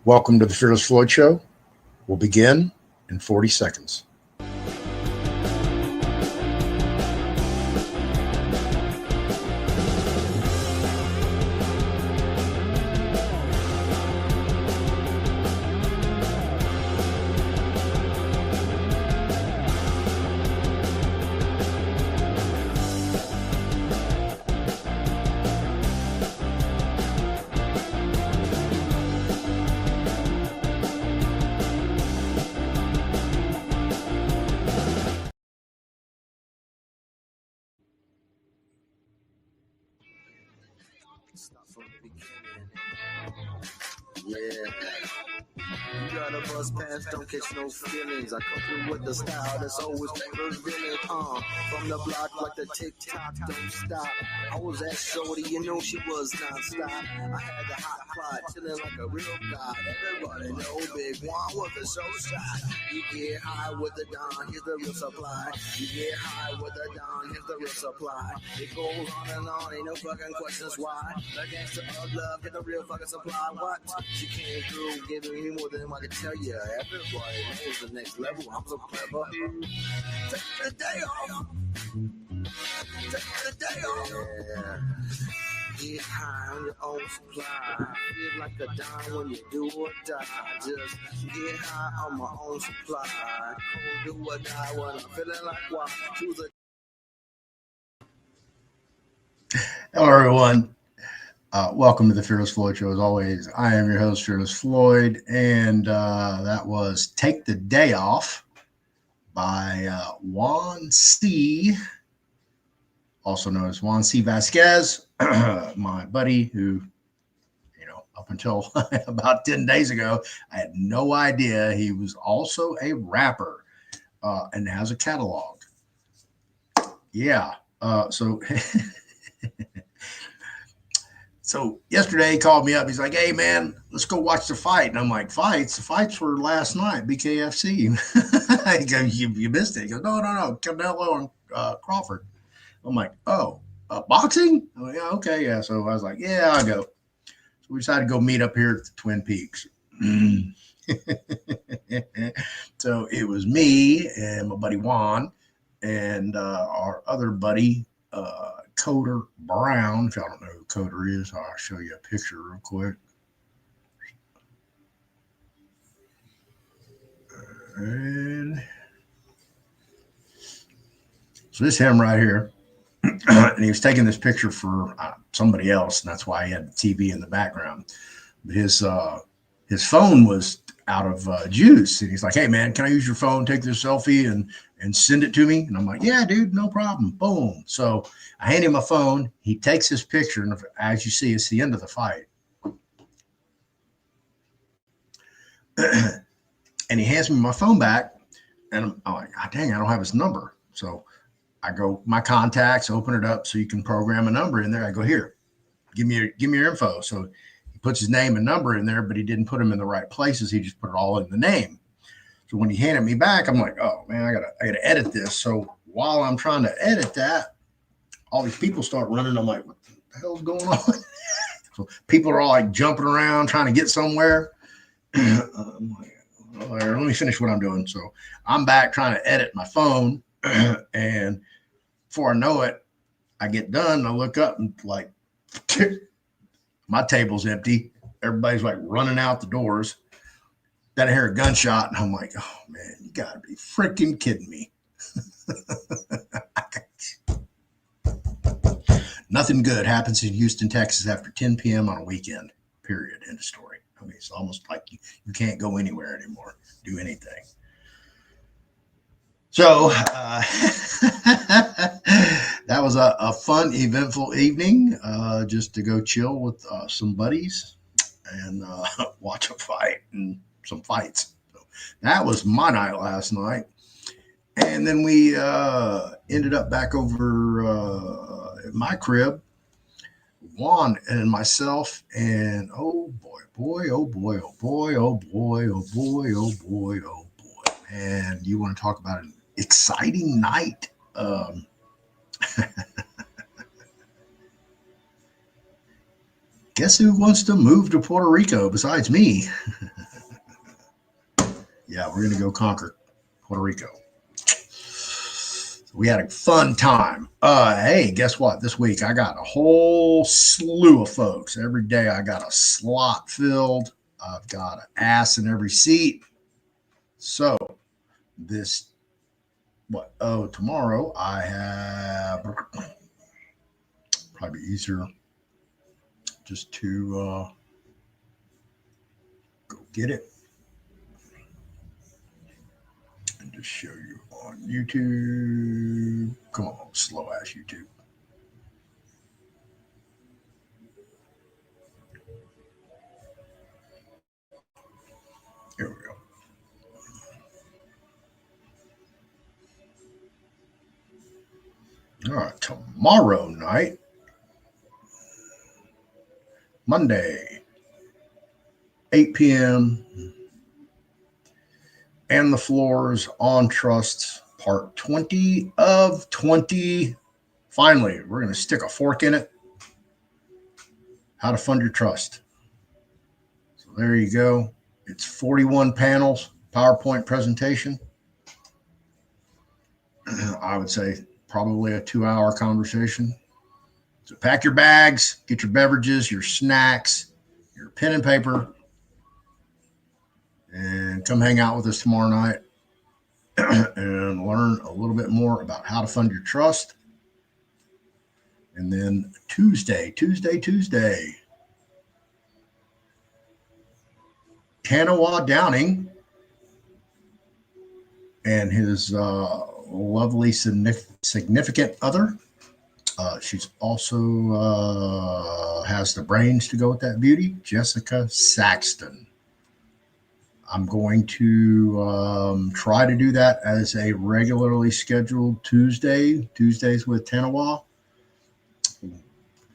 Welcome to the Fearless Floyd Show. We'll begin in 40 seconds. You gotta bust past, don't catch no feelings. I come through with the style that's always revealing. From the block like the tick-tock, don't stop. I was at shorty, you know she was non-stop. I had the hot pot, chilling like a real god. Everybody know Big One was a show shot. You get high with the Don, here's the real supply. You get high with the Don, here's the real supply. It goes on, ain't no fucking questions why. The gangster of love, get the real fucking supply. What? She came through, giving me more than I can tell you. Everybody knows the next level. I'm so clever. Take the day off. Take the day off. Yeah. Get high on your own supply. Feel like a dime when you do or die. Just get high on my own supply. Cold do or die when I'm feeling like why. Hello, everyone. Welcome to the Fearless Floyd Show. As always, I am your host, Fearless Floyd, and that was Take the Day Off by Juan C., also known as Juan C. Vasquez, my buddy who, up until about 10 days ago, I had no idea he was also a rapper and has a catalog. Yeah, so... So yesterday he called me up. He's like, "Hey man, let's go watch the fight." And I'm like, "Fights? The fights were last night, BKFC." He goes, you missed it. He goes, no, Canelo and Crawford. I'm like, "Oh, boxing?" I'm like, "Yeah, okay, yeah." So I was like, "Yeah, I'll go." So we decided to go meet up here at the Twin Peaks. So it was me and my buddy Juan and our other buddy, Coder Brown. If y'all don't know who Coder is, I'll show you a picture real quick. And so this is him right here. And he was taking this picture for somebody else, and that's why he had the TV in the background. But his phone was out of juice, and he's like, "Hey man, can I use your phone, take this selfie and send it to me?" And I'm like, "Yeah, dude, no problem." Boom. So I hand him my phone. He takes his picture, and as you see, it's the end of the fight. And he hands me my phone back, and I'm like, "God dang, I don't have his number." So I go, my contacts, open it up so you can program a number in there. I go, "Here, give me your info." So he puts his name and number in there, but he didn't put them in the right places. He just put it all in the name. So when he handed me back, I'm like, "Oh man, I gotta edit this." So while I'm trying to edit that, all these people start running. I'm like, "What the hell's going on?" So people are all like jumping around trying to get somewhere. I'm like, "All right, let me finish what I'm doing." So I'm back trying to edit my phone, and before I know it, I get done. And I look up and like, my table's empty. Everybody's like running out the doors. Then I hear a gunshot, and I'm like, "Oh man, you gotta be freaking kidding me." Nothing good happens in Houston, Texas after 10 p.m. on a weekend, period. End of story. I mean, it's almost like you can't go anywhere anymore, do anything. So that was a fun, eventful evening, just to go chill with some buddies and watch a fight and some fights. So that was my night last night. And then we ended up back over at my crib, Juan and myself, and oh boy, man, you want to talk about an exciting night. Guess who wants to move to Puerto Rico besides me? Yeah, we're going to go conquer Puerto Rico. We had a fun time. Hey, guess what? This week I got a whole slew of folks. Every day I got a slot filled. I've got an ass in every seat. So this, what? Oh, tomorrow I have probably easier just to go get it and just show you on YouTube. Come on, slow ass YouTube. Here we go. All right, tomorrow night, Monday, 8 p.m., and the floors on trusts, part 20 of 20. Finally, we're going to stick a fork in it. How to fund your trust. So there you go. It's 41 panels, PowerPoint presentation. I would say probably a 2-hour conversation. So pack your bags, get your beverages, your snacks, your pen and paper, and come hang out with us tomorrow night and learn a little bit more about how to fund your trust. And then Tuesday, Tanawa Downing and his lovely significant other. She's also has the brains to go with that beauty, Jessica Saxton. I'm going to try to do that as a regularly scheduled Tuesdays with Tanawa.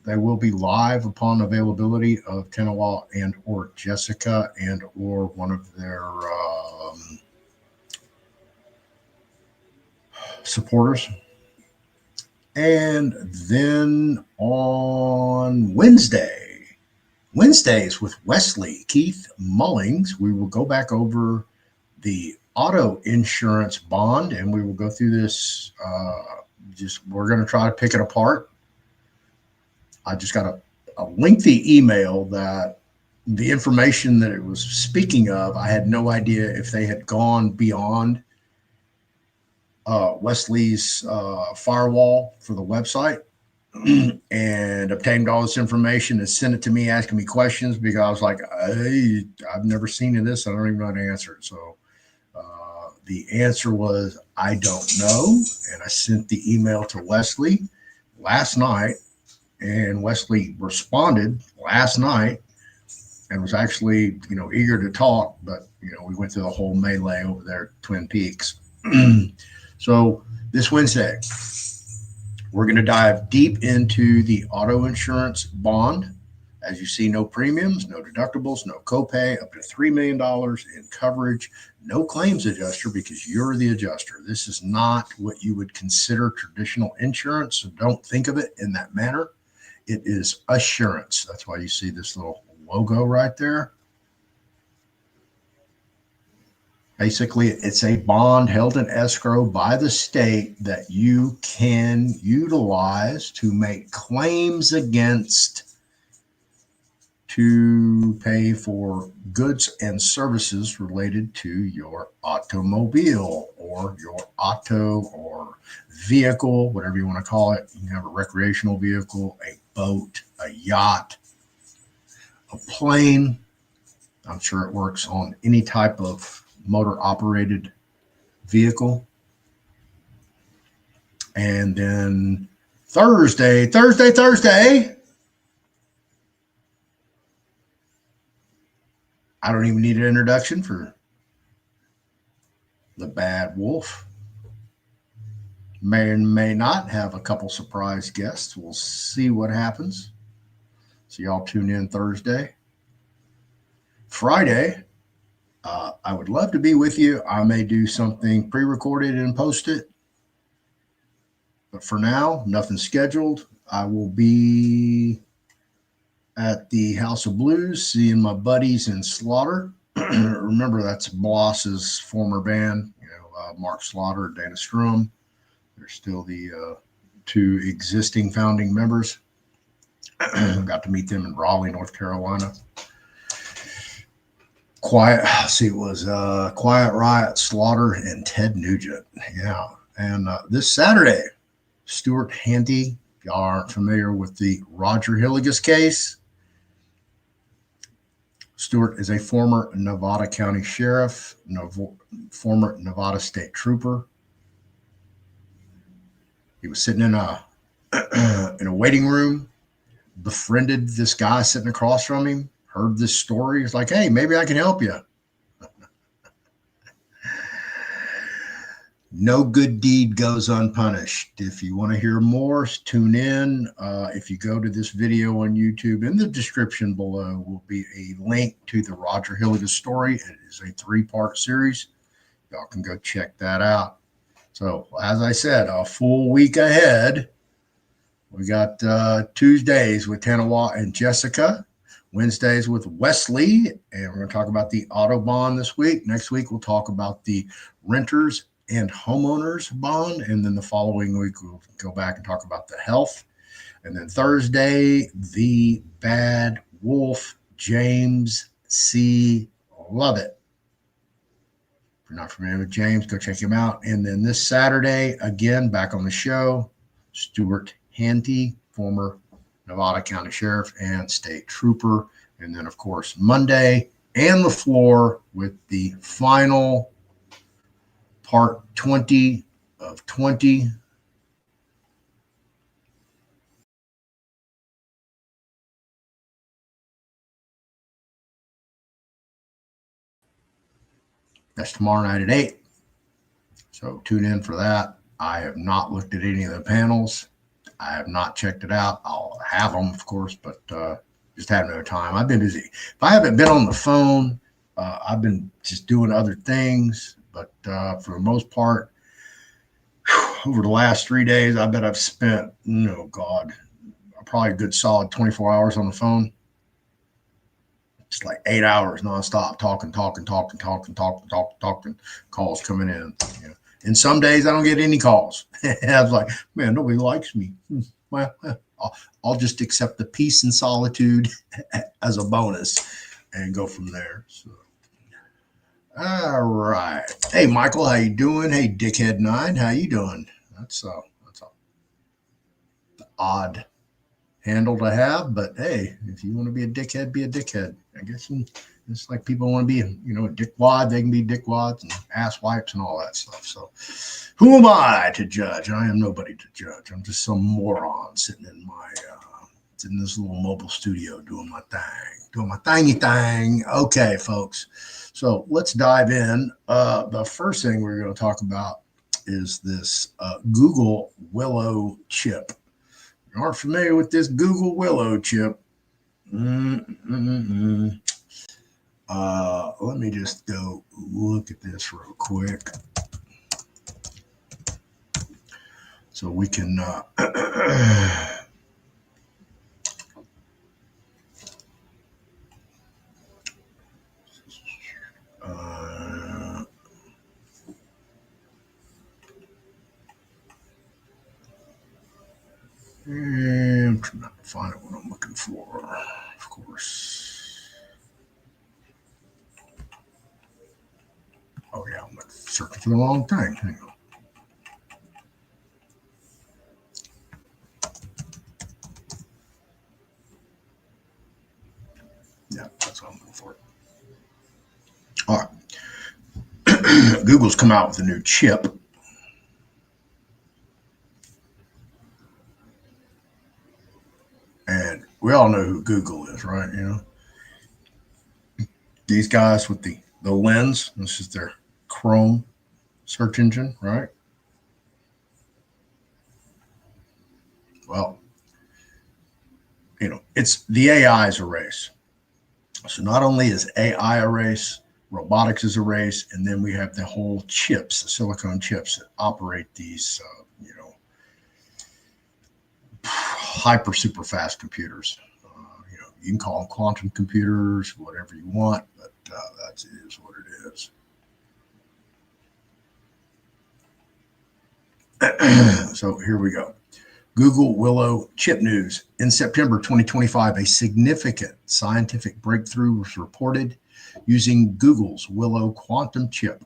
They will be live upon availability of Tanawa and or Jessica and or one of their supporters. And then on Wednesdays with Wesley Keith Mullings, we will go back over the auto insurance bond, and we will go through this. We're going to try to pick it apart. I just got a lengthy email that the information that it was speaking of, I had no idea if they had gone beyond Wesley's firewall for the website and obtained all this information and sent it to me asking me questions because I was like, hey, I've never seen this. I don't even know how to answer it. So the answer was, I don't know. And I sent the email to Wesley last night, and Wesley responded last night and was actually, eager to talk, but, we went through the whole melee over there at Twin Peaks. So this Wednesday, we're going to dive deep into the auto insurance bond. As you see, no premiums, no deductibles, no copay, up to $3 million in coverage, no claims adjuster because you're the adjuster. This is not what you would consider traditional insurance, so don't think of it in that manner. It is assurance. That's why you see this little logo right there. Basically, it's a bond held in escrow by the state that you can utilize to make claims against to pay for goods and services related to your automobile or your auto or vehicle, whatever you want to call it. You can have a recreational vehicle, a boat, a yacht, a plane. I'm sure it works on any type of motor operated vehicle. And then Thursday, I don't even need an introduction for the Bad Wolf. May and may not have a couple surprise guests. We'll see what happens. So y'all tune in Thursday. Friday, I would love to be with you. I may do something pre-recorded and post it. But for now, nothing scheduled. I will be at the House of Blues, seeing my buddies in Slaughter. Remember, that's Boss's former band, Mark Slaughter, Dana Strum. They're still the two existing founding members. Got to meet them in Raleigh, North Carolina. It was Quiet Riot, Slaughter, and Ted Nugent. Yeah. And this Saturday, Stuart Handy, if y'all aren't familiar with the Roger Hilligus case, Stuart is a former Nevada County Sheriff, former Nevada State Trooper. He was sitting in a waiting room, befriended this guy sitting across from him, heard this story. He's like, hey, maybe I can help you. No good deed goes unpunished. If you want to hear more, tune in. If you go to this video on YouTube, in the description below will be a link to the Roger Hilligus story. It is a 3-part series. Y'all can go check that out. So, as I said, a full week ahead. We got Tuesdays with Tanawa and Jessica, Wednesdays with Wesley, and we're going to talk about the auto bond this week. Next week, we'll talk about the renters and homeowners bond, and then the following week, we'll go back and talk about the health. And then Thursday, the bad wolf, James C. Lovett. If you're not familiar with James, go check him out. And then this Saturday, again, back on the show, Stuart Handy, former Nevada County Sheriff and State Trooper. And then, of course, Monday and the floor with the final part 20 of 20. That's tomorrow night at 8. So tune in for that. I have not looked at any of the panels. I have not checked it out. I'll have them, of course, but just have no time. I've been busy. If I haven't been on the phone, I've been just doing other things. But for the most part, over the last 3 days, I bet I've spent, probably a good solid 24 hours on the phone. It's like 8 hours nonstop, talking, calls coming in. And some days I don't get any calls. I was like, man, nobody likes me. Well, I'll just accept the peace and solitude as a bonus and go from there. So, all right. Hey, Michael, how you doing? Hey, Dickhead9, how you doing? That's a odd handle to have, but hey, if you want to be a dickhead, be a dickhead. I guess it's like people want to be, a dickwad. They can be dickwads and ass wipes and all that stuff. So who am I to judge? I am nobody to judge. I'm just some moron sitting in in this little mobile studio doing my thingy thing. Okay, folks. So let's dive in. The first thing we're going to talk about is this Google Willow chip. If you aren't familiar with this Google Willow chip, let me just go look at this real quick so we can I'm trying to find it what I'm looking for, of course. Oh, yeah, I'm searching for the wrong thing. Hang on. Yeah, that's what I'm looking for. All right. Google's come out with a new chip. And we all know who Google is, right? These guys with the lens, this is their Chrome search engine, right? Well, it's the AI is a race. So not only is AI a race, robotics is a race, and then we have the whole chips, the silicone chips that operate these, hyper super fast computers. You can call them quantum computers, whatever you want, but that is what it is. So here we go. Google Willow chip news. In September 2025, a significant scientific breakthrough was reported using Google's Willow quantum chip,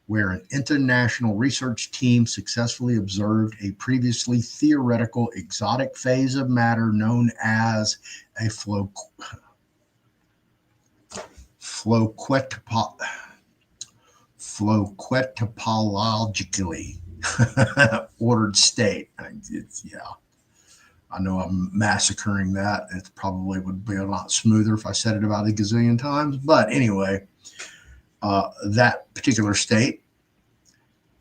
where an international research team successfully observed a previously theoretical exotic phase of matter known as a floquetopologically ordered state. I know I'm massacring that. It probably would be a lot smoother if I said it about a gazillion times. But anyway, that particular state,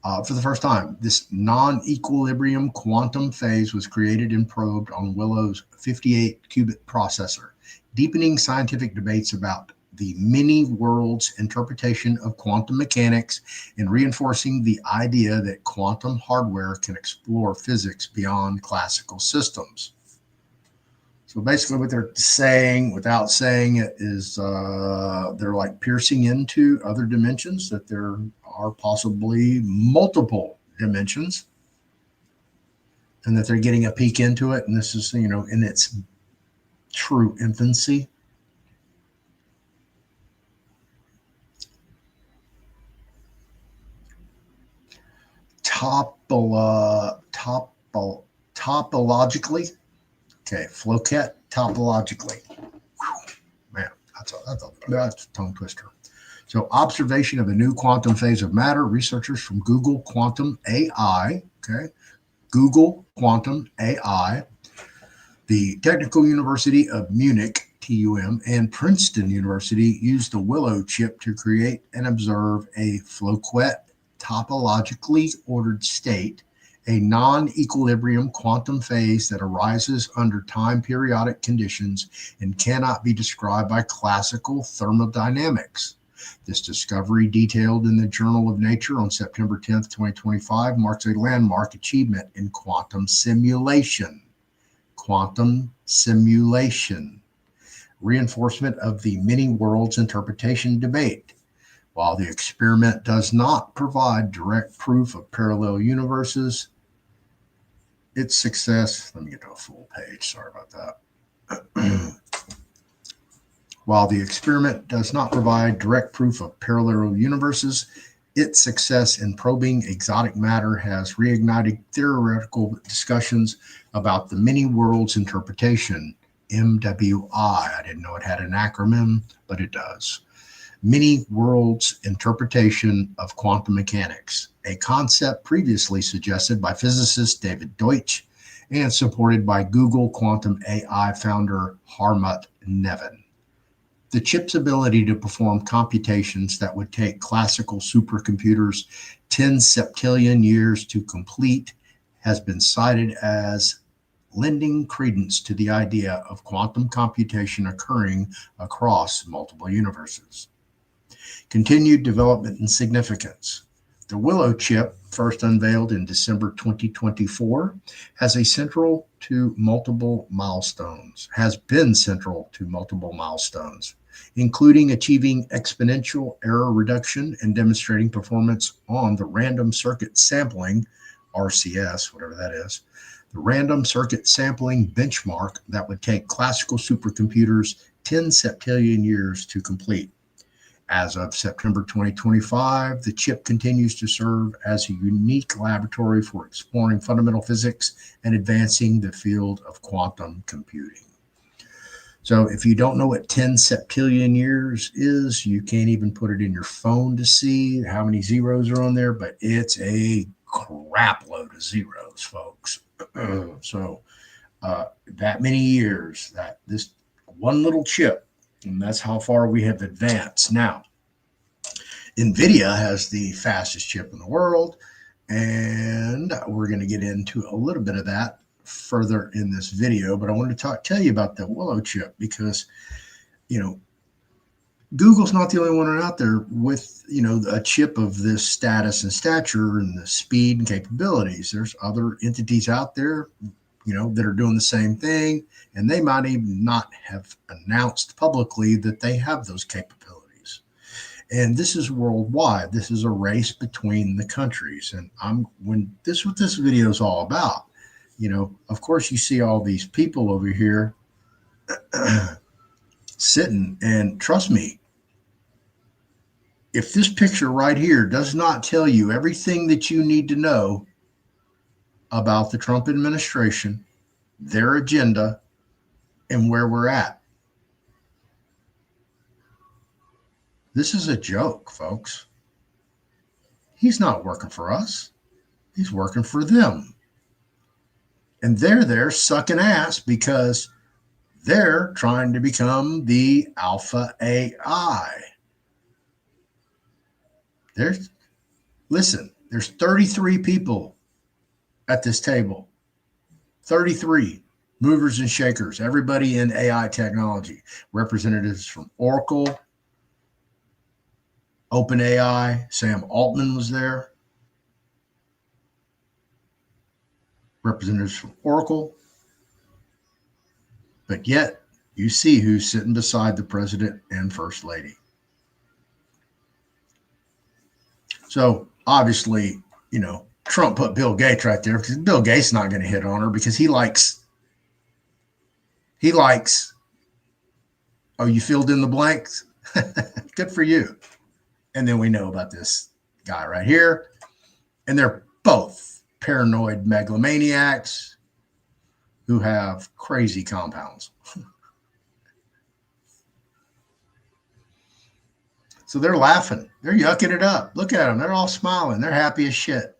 for the first time, this non-equilibrium quantum phase was created and probed on Willow's 58-qubit processor, deepening scientific debates about the many worlds interpretation of quantum mechanics and reinforcing the idea that quantum hardware can explore physics beyond classical systems. So basically what they're saying, without saying it, is they're like piercing into other dimensions, that there are possibly multiple dimensions, and that they're getting a peek into it. And this is, in its true infancy. Topologically. Okay, Floquet topologically. Whew, man, that's a tongue twister. So, observation of a new quantum phase of matter. Researchers from Google Quantum AI, Google Quantum AI, the Technical University of Munich, TUM, and Princeton University used the Willow chip to create and observe a Floquet topologically ordered state, a non-equilibrium quantum phase that arises under time periodic conditions and cannot be described by classical thermodynamics. This discovery, detailed in the Journal of Nature on September 10th, 2025, marks a landmark achievement in quantum simulation. Quantum simulation. Reinforcement of the many worlds interpretation debate. While the experiment does not provide direct proof of parallel universes, its success, let me get to a full page, sorry about that. While the experiment does not provide direct proof of parallel universes, its success in probing exotic matter has reignited theoretical discussions about the many worlds interpretation, MWI. I didn't know it had an acronym, but it does. Many worlds interpretation of quantum mechanics, a concept previously suggested by physicist David Deutsch and supported by Google Quantum AI founder Harmut Nevin. The chip's ability to perform computations that would take classical supercomputers 10 septillion years to complete has been cited as lending credence to the idea of quantum computation occurring across multiple universes. Continued development and significance. The Willow chip, first unveiled in December 2024, has been central to multiple milestones, including achieving exponential error reduction and demonstrating performance on the random circuit sampling, RCS, whatever that is, the random circuit sampling benchmark that would take classical supercomputers 10 septillion years to complete. As of September 2025, the chip continues to serve as a unique laboratory for exploring fundamental physics and advancing the field of quantum computing. So if you don't know what 10 septillion years is, you can't even put it in your phone to see how many zeros are on there, but it's a crap load of zeros, folks. So that many years, that this one little chip, and that's how far we have advanced. Now, NVIDIA has the fastest chip in the world, and we're going to get into a little bit of that further in this video. But I wanted to tell you about the Willow chip because, Google's not the only one out there with, a chip of this status and stature and the speed and capabilities. There's other entities out there that are doing the same thing, and they might even not have announced publicly that they have those capabilities. And this is worldwide. This is a race between the countries. And what this video is all about. Of course, you see all these people over here sitting, and trust me, if this picture right here does not tell you everything that you need to know about the Trump administration, their agenda, and where we're at, this is a joke, folks. He's not working for us. He's working for them. And they're there sucking ass because they're trying to become the alpha AI. There's 33 people at this table. 33 movers and shakers, everybody in AI technology. Representatives from Oracle, OpenAI, Sam Altman was there. Representatives from Oracle. But yet, you see who's sitting beside the president and first lady. So, obviously, Trump put Bill Gates right there because Bill Gates is not going to hit on her because he likes, oh, you filled in the blanks? Good for you. And then we know about this guy right here. And they're both paranoid megalomaniacs who have crazy compounds. So they're laughing. They're yucking it up. Look at them. They're all smiling. They're happy as shit.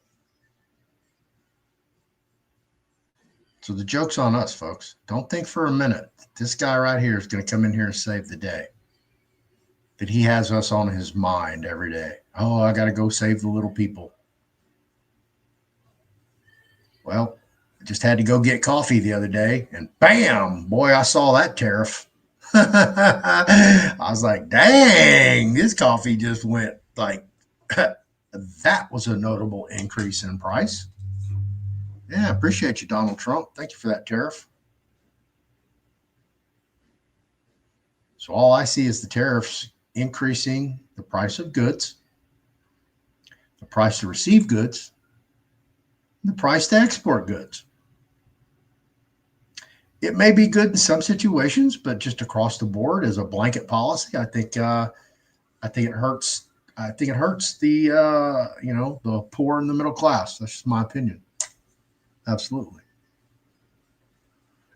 So the joke's on us, folks. Don't think for a minute this guy right here is going to come in here and save the day. That he has us on his mind every day. Oh, I got to go save the little people. Well, I just had to go get coffee the other day, and bam, boy, I saw that tariff. I was like, dang, this coffee just went like, that was a notable increase in price. Yeah, appreciate you, Donald Trump. Thank you for that tariff. So all I see is the tariffs increasing the price of goods, the price to receive goods, and the price to export goods. It may be good in some situations, but just across the board as a blanket policy, I think it hurts. I think it hurts the the poor and the middle class. That's just my opinion. Absolutely.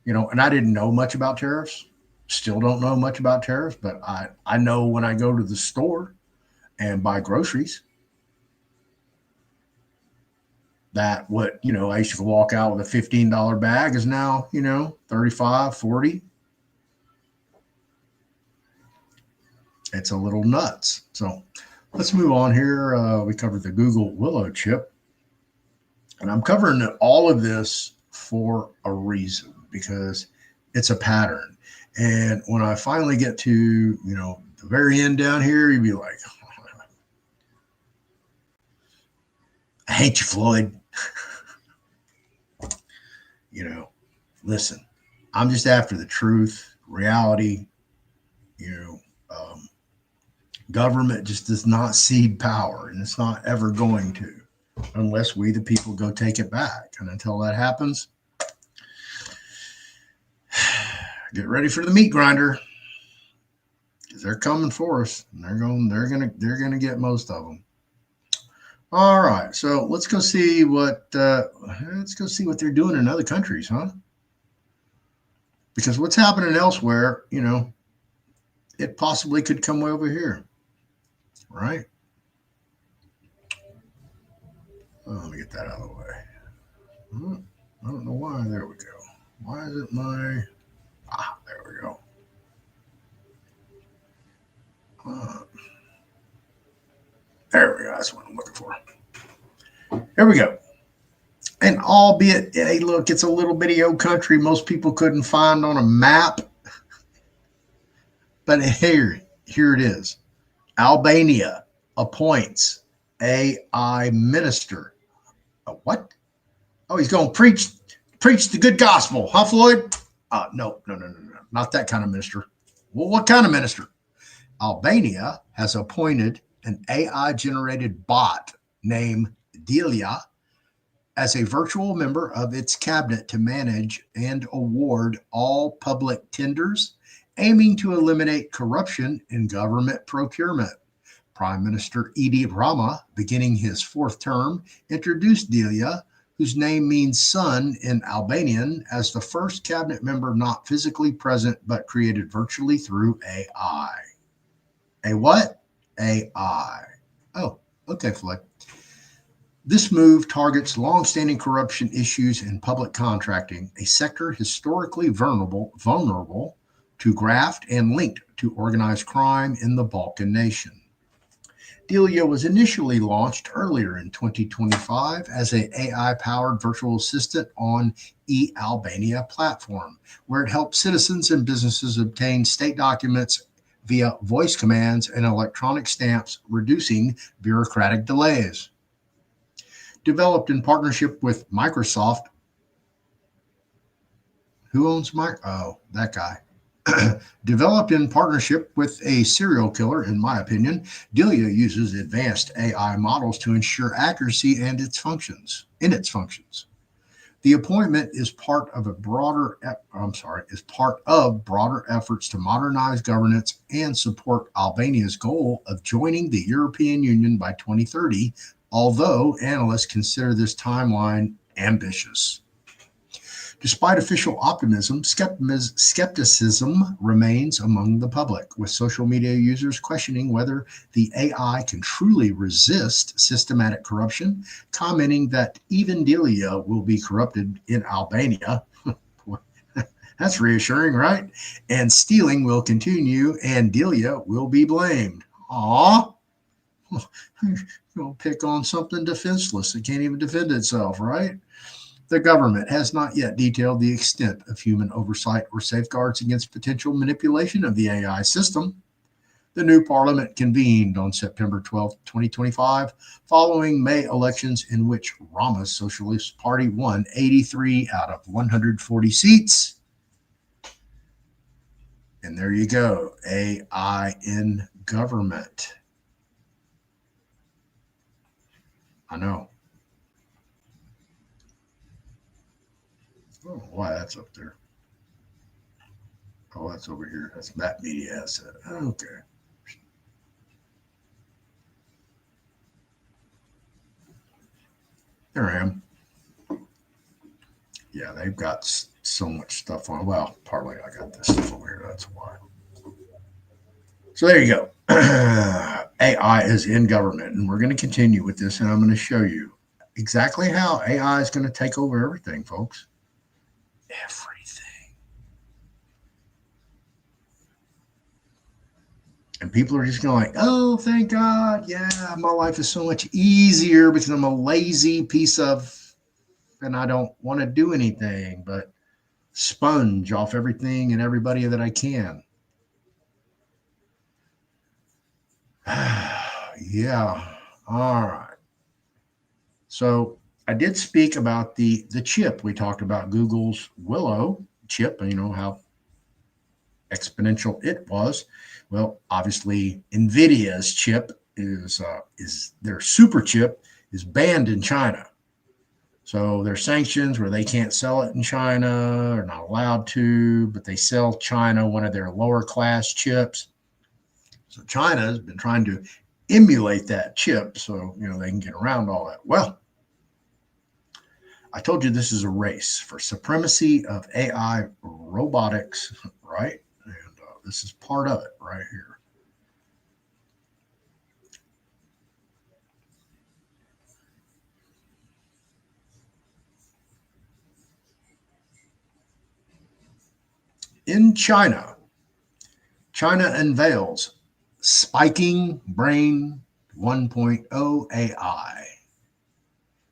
And I didn't know much about tariffs. Still don't know much about tariffs, but I know when I go to the store and buy groceries that I used to walk out with a $15 bag is now, $35, $40. It's a little nuts. So let's move on here. We covered the Google Willow chip. And I'm covering all of this for a reason, because it's a pattern. And when I finally get to, the very end down here, you'd be like, I hate you, Floyd. Listen, I'm just after the truth, reality. Government just does not cede power, and it's not ever going to, unless we, the people, go take it back. And until that happens, get ready for the meat grinder, because they're coming for us, and they're gonna get most of them. All right, so let's go see what they're doing in other countries, huh? Because what's happening elsewhere, it possibly could come over here, right? Oh, let me get that out of the way. I don't know why. There we go. Why is it there we go. There we go. That's what I'm looking for. Here we go. And albeit, hey, look, it's a little bitty old country most people couldn't find on a map. But here it is. Albania appoints AI minister. What? Oh, he's going to preach Preach the good gospel, huh, Floyd? No, not that kind of minister. Well, what kind of minister? Albania has appointed an AI-generated bot named Delia as a virtual member of its cabinet to manage and award all public tenders, aiming to eliminate corruption in government procurement. Prime Minister Edi Rama, beginning his fourth term, introduced Delia, whose name means son in Albanian, as the first cabinet member not physically present but created virtually through AI. A what? AI. Oh, okay, Floyd. This move targets long-standing corruption issues in public contracting, a sector historically vulnerable to graft and linked to organized crime in the Balkan nation. Delia was initially launched earlier in 2025 as an AI-powered virtual assistant on eAlbania platform, where it helps citizens and businesses obtain state documents via voice commands and electronic stamps, reducing bureaucratic delays. Developed in partnership with Microsoft. Who owns Microsoft? Oh, that guy. Developed in partnership with a serial killer, in my opinion, Delia uses advanced AI models to ensure accuracy and its functions. The appointment is part of broader efforts to modernize governance and support Albania's goal of joining the European Union by 2030, although analysts consider this timeline ambitious. Despite official optimism, skepticism remains among the public, with social media users questioning whether the AI can truly resist systematic corruption, commenting that even Delia will be corrupted in Albania. That's reassuring, right? And stealing will continue, and Delia will be blamed. Aw, you'll pick on something defenseless that can't even defend itself, right? The government has not yet detailed the extent of human oversight or safeguards against potential manipulation of the AI system. The new parliament convened on September 12, 2025, following May elections in which Rama's Socialist Party won 83 out of 140 seats. And there you go, AI in government. I know. Oh, why that's up there. Oh, that's over here. That's Matt Media Asset. Okay. There I am. Yeah, they've got so much stuff on. Well, partly I got this stuff over here. That's why. So there you go. AI is in government, and we're going to continue with this, and I'm going to show you exactly how AI is going to take over everything, folks. Everything. And people are just going like, oh, thank God. Yeah, my life is so much easier because I'm a lazy piece of, and I don't want to do anything but sponge off everything and everybody that I can. Yeah. All right. So I did speak about the chip. We talked about Google's Willow chip, and you know how exponential it was. Well, obviously, NVIDIA's chip is their super chip is banned in China. So there's sanctions where they can't sell it in China, or not allowed to, but they sell China one of their lower class chips. So China has been trying to emulate that chip so they can get around all that. Well, I told you this is a race for supremacy of AI robotics, right? And this is part of it right here. In China, China unveils spiking brain 1.0 AI.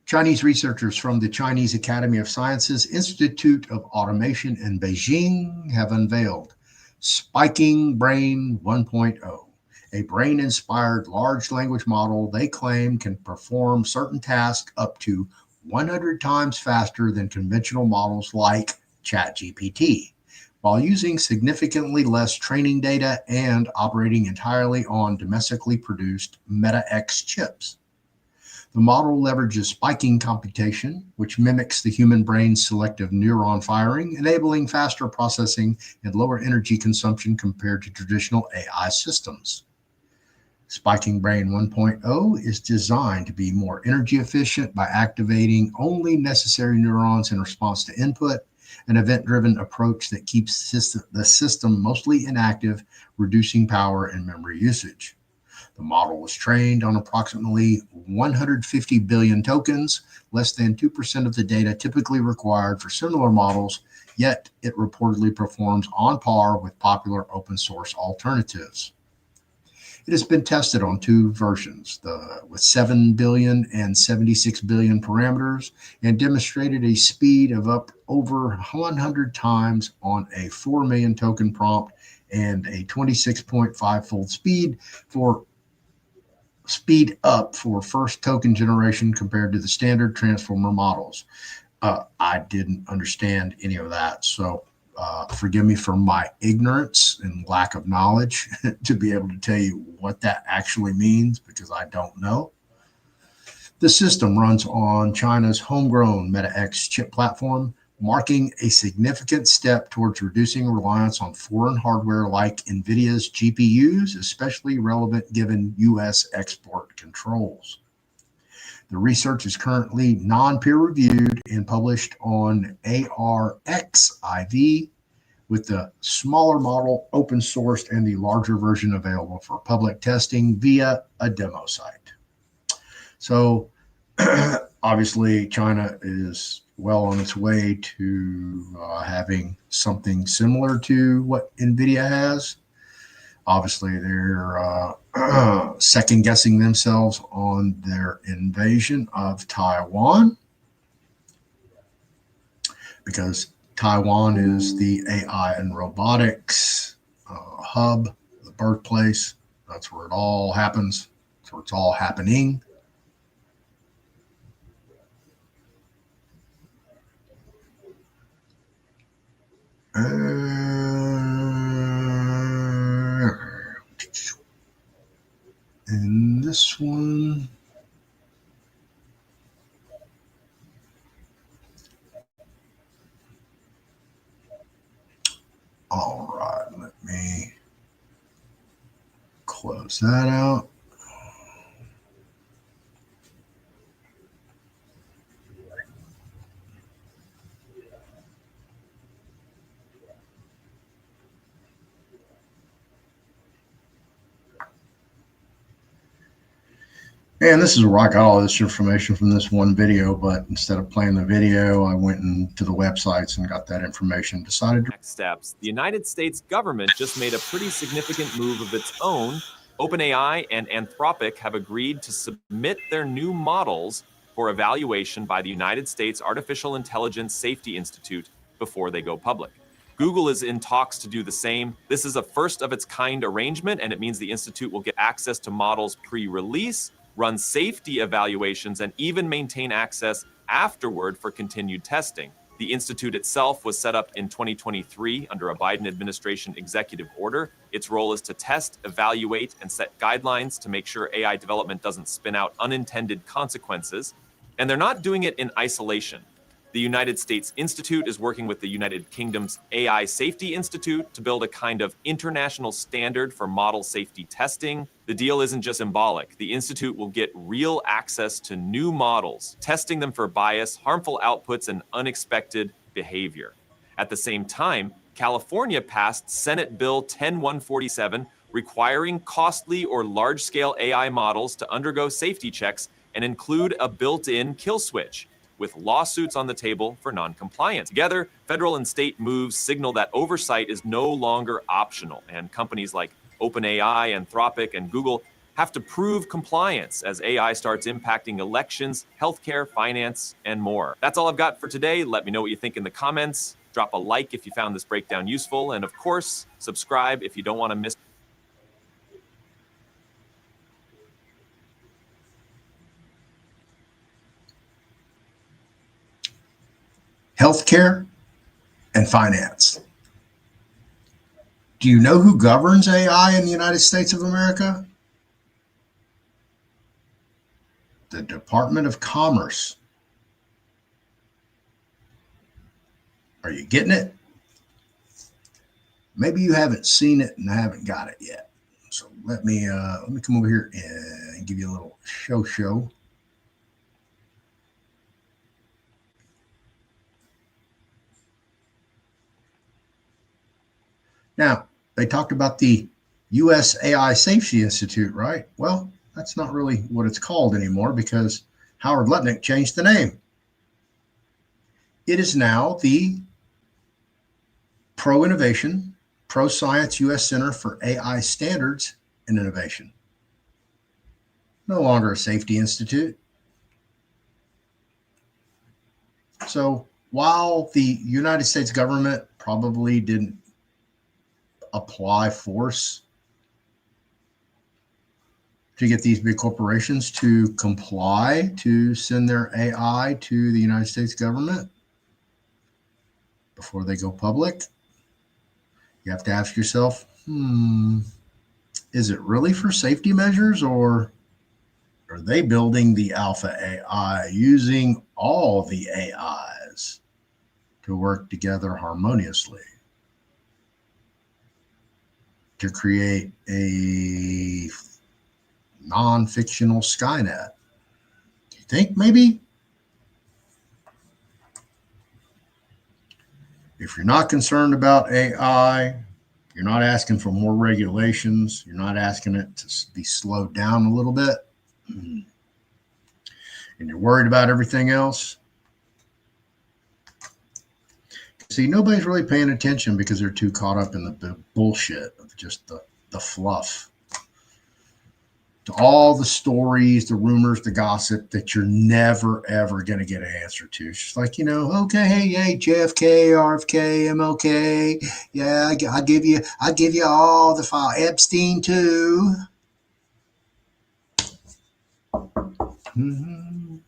Chinese researchers from the Chinese Academy of Sciences Institute of Automation in Beijing have unveiled Spiking Brain 1.0, a brain-inspired large language model they claim can perform certain tasks up to 100 times faster than conventional models like ChatGPT, while using significantly less training data and operating entirely on domestically produced Meta X chips. The model leverages spiking computation, which mimics the human brain's selective neuron firing, enabling faster processing and lower energy consumption compared to traditional AI systems. Spiking Brain 1.0 is designed to be more energy efficient by activating only necessary neurons in response to input, an event-driven approach that keeps the system mostly inactive, reducing power and memory usage. The model was trained on approximately 150 billion tokens, less than 2% of the data typically required for similar models, yet it reportedly performs on par with popular open source alternatives. It has been tested on two versions, with 7 billion and 76 billion parameters, and demonstrated a speed of up over 100 times on a 4 million token prompt and a 26.5-fold speed up for first token generation compared to the standard transformer models. I didn't understand any of that, so forgive me for my ignorance and lack of knowledge to be able to tell you what that actually means, because I don't know. The system runs on China's homegrown Meta X chip platform, marking a significant step towards reducing reliance on foreign hardware like NVIDIA's GPUs, especially relevant given U.S. export controls. The research is currently non-peer-reviewed and published on ARXIV, with the smaller model open-sourced and the larger version available for public testing via a demo site. So obviously, China is well on its way to having something similar to what NVIDIA has. Obviously, they're second guessing themselves on their invasion of Taiwan, because Taiwan is the AI and robotics hub, the birthplace. That's where it all happens. That's where it's all happening. And this one, all right, let me close that out. And this is where I got all this information from this one video, but instead of playing the video, I went into the websites and got that information. Next steps. The United States government just made a pretty significant move of its own. OpenAI and Anthropic have agreed to submit their new models for evaluation by the United States Artificial Intelligence Safety Institute before they go public. Google is in talks to do the same. This is a first of its kind arrangement, and it means the institute will get access to models pre-release, run safety evaluations, and even maintain access afterward for continued testing. The institute itself was set up in 2023 under a Biden administration executive order. Its role is to test, evaluate, and set guidelines to make sure AI development doesn't spin out unintended consequences. And they're not doing it in isolation. The United States Institute is working with the United Kingdom's AI Safety Institute to build a kind of international standard for model safety testing. The deal isn't just symbolic. The Institute will get real access to new models, testing them for bias, harmful outputs, and unexpected behavior. At the same time, California passed Senate Bill 10147, requiring costly or large-scale AI models to undergo safety checks and include a built-in kill switch, with lawsuits on the table for non-compliance. Together, federal and state moves signal that oversight is no longer optional, and companies like OpenAI, Anthropic, and Google have to prove compliance as AI starts impacting elections, healthcare, finance, and more. That's all I've got for today. Let me know what you think in the comments. Drop a like if you found this breakdown useful, and of course, subscribe if you don't want to miss healthcare, and finance. Do you know who governs AI in the United States of America? The Department of Commerce. Are you getting it? Maybe you haven't seen it and I haven't got it yet. So let me come over here and give you a little show. Now, they talked about the U.S. AI Safety Institute, right? Well, that's not really what it's called anymore because Howard Lutnick changed the name. It is now the Pro-Innovation, Pro-Science U.S. Center for AI Standards and Innovation. No longer a safety institute. So while the United States government probably didn't apply force to get these big corporations to comply to send their AI to the United States government before they go public, you have to ask yourself, is it really for safety measures, or are they building the alpha AI using all the AIs to work together harmoniously to create a non-fictional Skynet? Do you think maybe? If you're not concerned about AI, you're not asking for more regulations, you're not asking it to be slowed down a little bit, and you're worried about everything else. See, nobody's really paying attention because they're too caught up in the bullshit of just the fluff. To all the stories, the rumors, the gossip that you're never, ever going to get an answer to. It's just like, okay, hey, JFK, RFK, MLK. Yeah, I give you all the file. Epstein too. And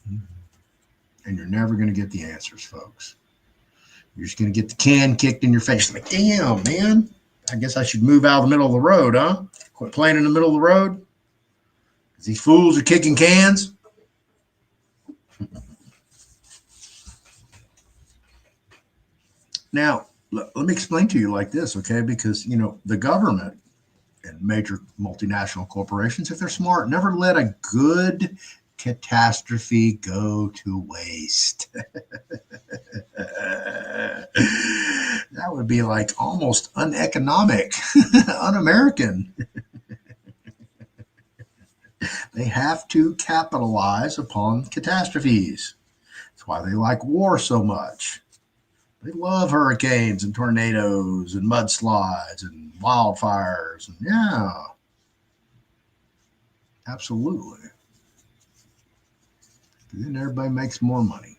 you're never going to get the answers, folks. You're just going to get the can kicked in your face. Like, damn, man. I guess I should move out of the middle of the road, huh? Quit playing in the middle of the road. These fools are kicking cans. Now, let me explain to you like this, okay? Because, the government and major multinational corporations, if they're smart, never let a good catastrophe go to waste. That would be like almost uneconomic, un-American. They have to capitalize upon catastrophes. That's why they like war so much. They love hurricanes and tornadoes and mudslides and wildfires. And yeah, absolutely. Then everybody makes more money.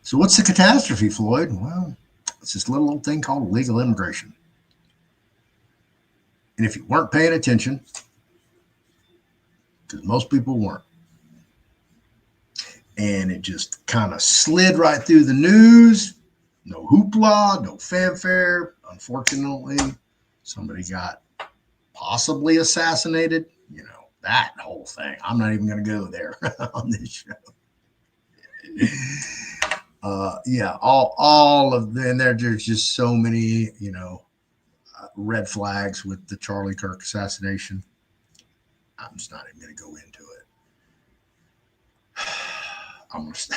So what's the catastrophe, Floyd? Well, it's this little old thing called illegal immigration. And if you weren't paying attention, because most people weren't, and it just kind of slid right through the news, no hoopla, no fanfare. Unfortunately, somebody got possibly assassinated. That whole thing. I'm not even going to go there on this show. All of them. There's just so many, red flags with the Charlie Kirk assassination. I'm just not even going to go into it. I'm going to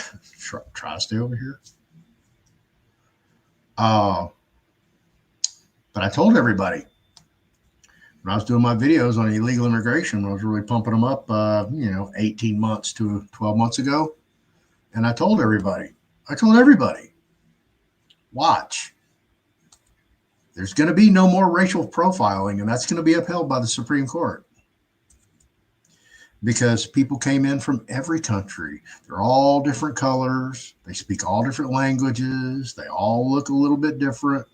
try to stay over here. But I told everybody when I was doing my videos on illegal immigration, I was really pumping them up, 18 months to 12 months ago. And I told everybody, watch. There's going to be no more racial profiling, and that's going to be upheld by the Supreme Court. Because people came in from every country. They're all different colors. They speak all different languages. They all look a little bit different.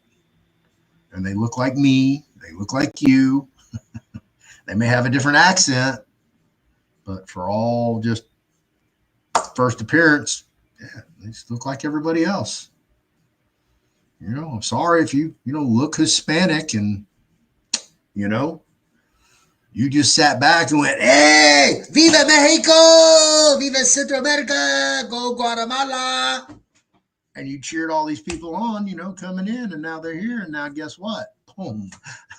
And they look like me. They look like you. They may have a different accent, But for all just first appearance, yeah, they just look like everybody else. I'm sorry if you look Hispanic and, you just sat back and went, hey, Viva Mexico, Viva Central America, go Guatemala. And you cheered all these people on, coming in, and now they're here. And now guess what? Boom.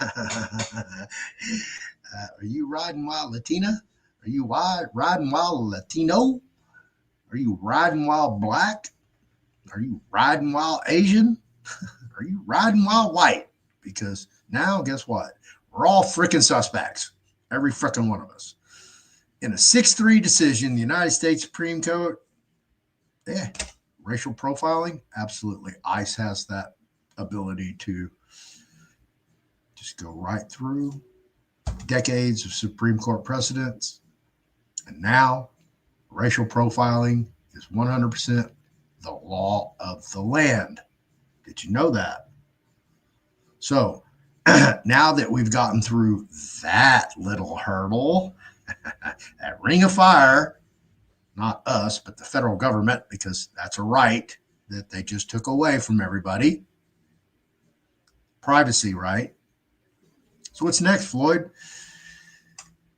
Are you riding while Latina? Are you riding while Latino? Are you riding while black? Are you riding while Asian? Are you riding while white? Because now, guess what? We're all freaking suspects. Every freaking one of us. In a 6-3 decision, the United States Supreme Court, racial profiling, absolutely. ICE has that ability to just go right through decades of Supreme Court precedents. And now, racial profiling is 100% the law of the land. Did you know that? So, now that we've gotten through that little hurdle, that ring of fire, not us, but the federal government, because that's a right that they just took away from everybody. Privacy right. So what's next, Floyd?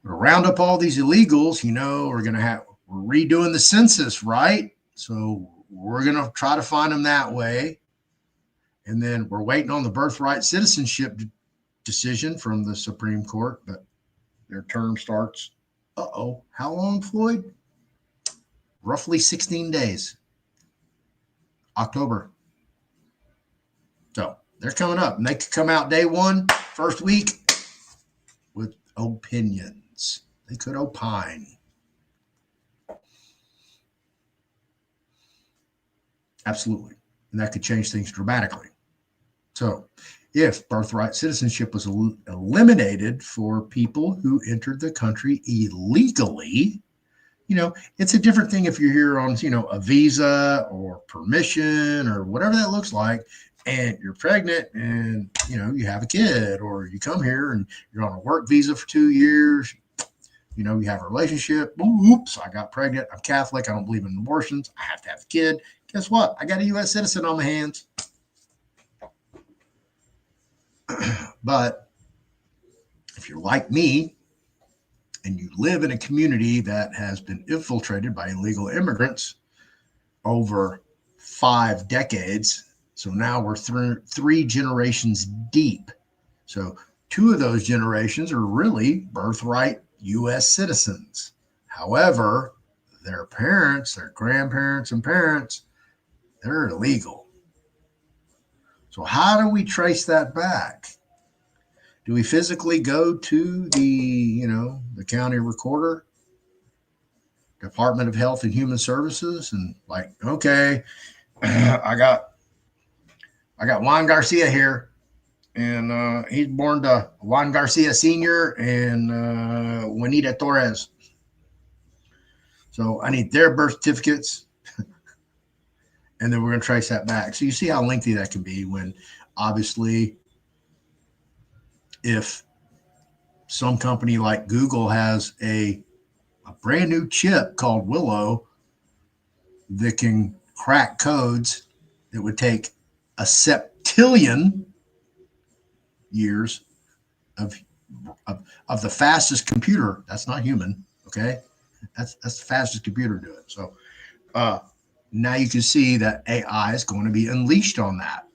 We're going to round up all these illegals. We're redoing the census, right? So we're going to try to find them that way. And then we're waiting on the birthright citizenship decision from the Supreme Court, but their term starts, how long, Floyd? Roughly 16 days. October. So they're coming up, and they could come out day one, first week, with opinions. They could opine. Absolutely. And that could change things dramatically. So if birthright citizenship was eliminated for people who entered the country illegally, it's a different thing if you're here on, a visa or permission or whatever that looks like, and you're pregnant and, you have a kid, or you come here and you're on a work visa for 2 years, you have a relationship. Oops, I got pregnant. I'm Catholic. I don't believe in abortions. I have to have a kid. Guess what? I got a U.S. citizen on my hands. But if you're like me and you live in a community that has been infiltrated by illegal immigrants over 5 decades, so now we're 3 generations deep. So 2 of those generations are really birthright U.S. citizens. However, their parents, their grandparents and parents, they're illegal. So how do we trace that back? Do we physically go to the county recorder, Department of Health and Human Services, and okay, I got Juan Garcia here, and he's born to Juan Garcia Sr. and Juanita Torres. So I need their birth certificates, and then we're going to trace that back. So you see how lengthy that can be when, obviously, if some company like Google has a brand new chip called Willow that can crack codes that would take a septillion years of the fastest computer. That's not human, okay? That's the fastest computer to do it. So now you can see that AI is going to be unleashed on that.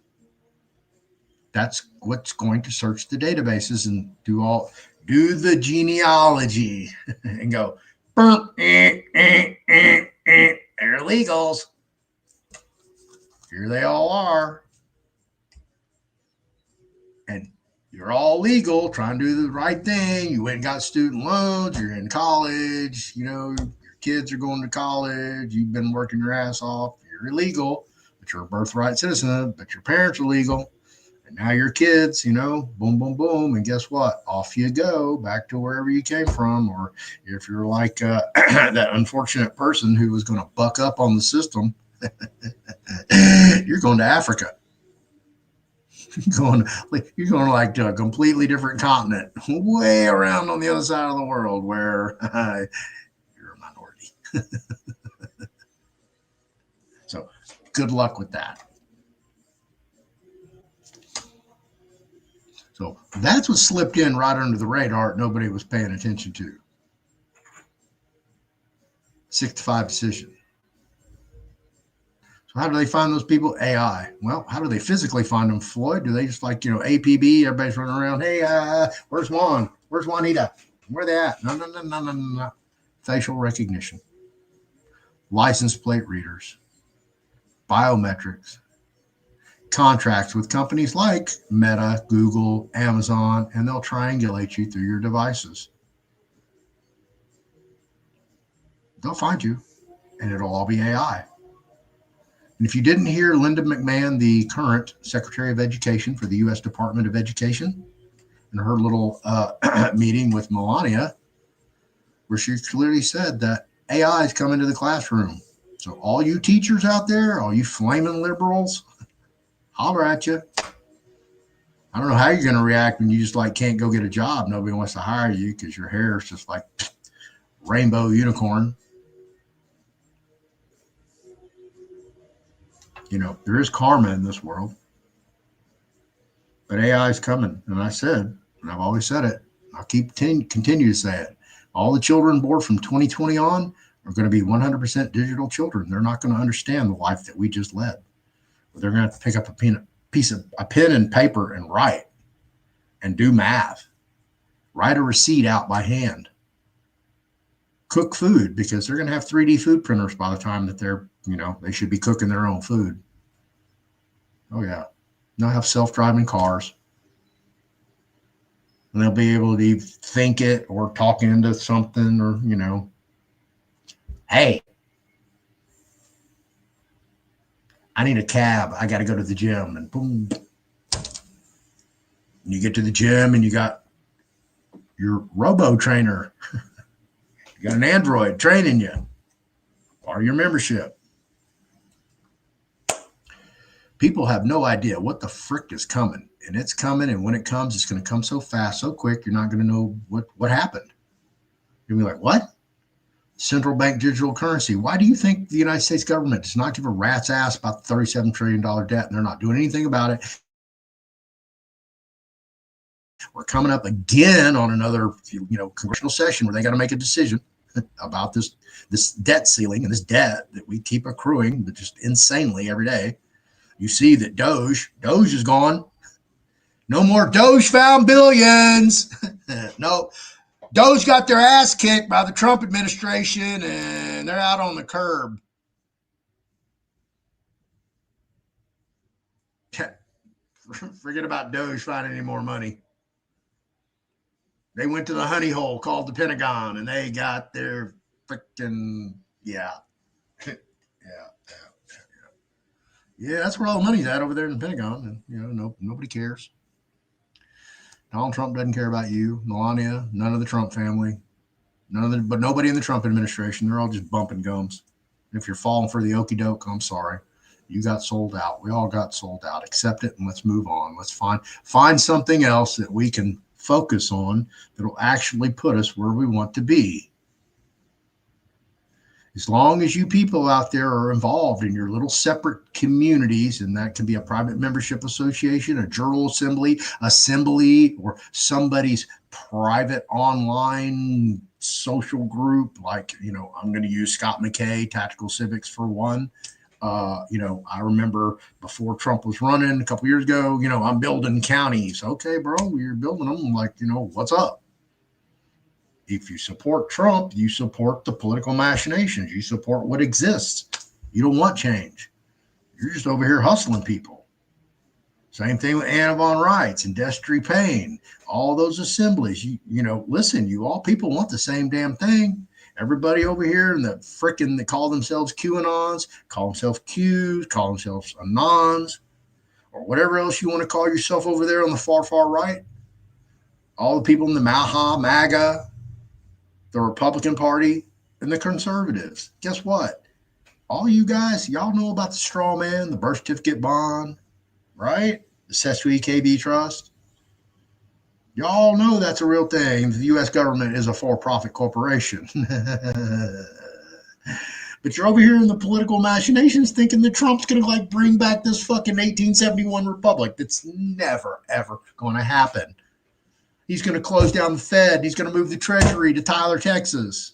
That's what's going to search the databases and do the genealogy and go, they're illegals. Here they all are. And you're all legal, trying to do the right thing. You went and got student loans. You're in college. Your kids are going to college. You've been working your ass off. You're illegal, but you're a birthright citizen, but your parents are legal. And now your kids, boom, boom, boom. And guess what? Off you go back to wherever you came from. Or if you're like that unfortunate person who was going to buck up on the system, you're going to Africa. You're going like to a completely different continent, way around on the other side of the world, where So good luck with that. So that's what slipped in right under the radar. Nobody was paying attention to. 6-5 decision. So how do they find those people? AI. Well, how do they physically find them, Floyd? Do they just APB? Everybody's running around. Hey, where's Juan? Where's Juanita? Where they at? No. Facial recognition. License plate readers. Biometrics. Contracts with companies like Meta, Google, Amazon, and they'll triangulate you through your devices. They'll find you, and it'll all be AI. And if you didn't hear Linda McMahon, the current Secretary of Education for the U.S. Department of Education, in her little meeting with Melania, where she clearly said that AI is coming to the classroom. So all you teachers out there, all you flaming liberals, holler at you. I don't know how you're going to react when you just can't go get a job. Nobody wants to hire you because your hair is just like rainbow unicorn. There is karma in this world, but AI is coming. And I said, and I've always said it, I'll continue to say it. All the children born from 2020 on are going to be 100% digital children. They're not going to understand the life that we just led. But they're going to have to pick up a pen and paper and write and do math, write a receipt out by hand, cook food, because they're going to have 3D food printers by the time that they should be cooking their own food. Oh, yeah. They'll have self-driving cars. And they'll be able to think it or talk into something or, hey, I need a cab. I got to go to the gym. And boom. You get to the gym and you got your robo trainer. You got an android training you or your membership. People have no idea what the frick is coming, and it's coming. And when it comes, it's going to come so fast, so quick. You're not going to know what happened. You'll be like, what? Central bank digital currency. Why do you think the United States government does not give a rat's ass about the $37 trillion debt, and they're not doing anything about it? We're coming up again on another, congressional session where they got to make a decision about this debt ceiling and this debt that we keep accruing just insanely every day. You see that Doge is gone. No more Doge found billions. No, Doge got their ass kicked by the Trump administration and they're out on the curb. Forget about Doge finding any more money. They went to the honey hole called the Pentagon and they got their freaking, yeah. Yeah, that's where all the money's at over there in the Pentagon. And, nobody cares. Donald Trump doesn't care about you. Melania, none of the Trump family, but nobody in the Trump administration. They're all just bumping gums. If you're falling for the okie doke, I'm sorry. You got sold out. We all got sold out. Accept it and let's move on. Let's find something else that we can focus on that'll actually put us where we want to be. As long as you people out there are involved in your little separate communities, and that can be a private membership association, a journal assembly, or somebody's private online social group, I'm going to use Scott McKay, Tactical Civics for one. I remember before Trump was running a couple years ago, I'm building counties. Okay, bro, you're building them. What's up? If you support Trump, you support the political machinations. You support what exists. You don't want change. You're just over here hustling people. Same thing with Anna Von Reitz and Destry Payne. All those assemblies. Listen, you all people want the same damn thing. Everybody over here in the frickin' that call themselves QAnons, call themselves Qs, call themselves Anons, or whatever else you want to call yourself over there on the far, far right. All the people in the MAGA, the Republican Party, and the conservatives. Guess what? All you guys, y'all know about the straw man, the birth certificate bond, right? The Sesui KB Trust. Y'all know that's a real thing. The U.S. government is a for-profit corporation. But you're over here in the political machinations thinking that Trump's going to like bring back this fucking 1871 republic. That's never, ever going to happen. He's going to close down the Fed. He's going to move the Treasury to Tyler, Texas.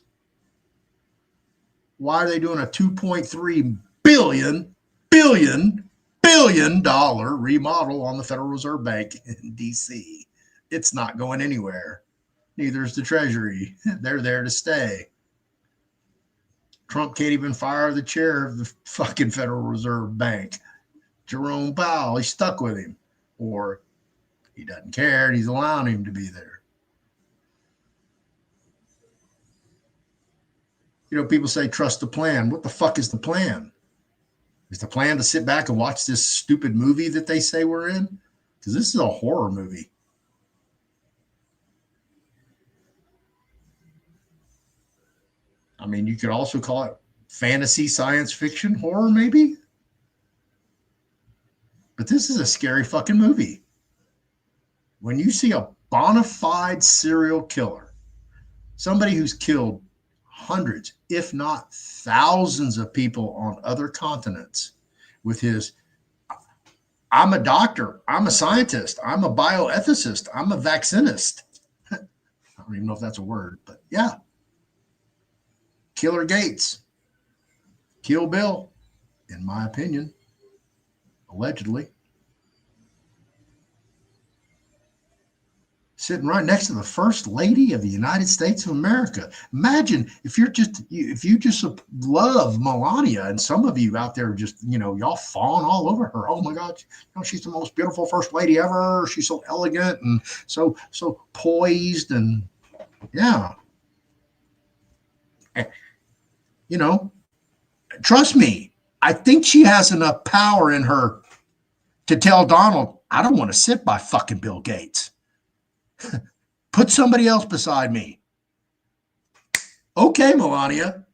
Why are they doing a $2.3 billion remodel on the Federal Reserve Bank in D.C.? It's not going anywhere. Neither is the Treasury. They're there to stay. Trump can't even fire the chair of the fucking Federal Reserve Bank. Jerome Powell, he's stuck with him. Or he doesn't care and he's allowing him to be there. You know, people say, trust the plan. What the fuck is the plan? Is the plan to sit back and watch this stupid movie that they say we're in? Because this is a horror movie. I mean, you could also call it fantasy science fiction horror, maybe. But this is a scary fucking movie. When you see a bona fide serial killer, somebody who's killed hundreds, if not thousands of people on other continents with his, I'm a doctor, I'm a scientist, I'm a bioethicist, I'm a vaccinist. I don't even know if that's a word, but yeah. Killer Gates, Kill Bill, in my opinion, allegedly. Sitting right next to the First Lady of the United States of America. Imagine if you just love Melania, and some of you out there just, y'all fawn all over her. Oh my God, she's the most beautiful First Lady ever. She's so elegant and so poised, and yeah. Trust me, I think she has enough power in her to tell Donald, I don't want to sit by fucking Bill Gates. Put somebody else beside me. Okay, Melania.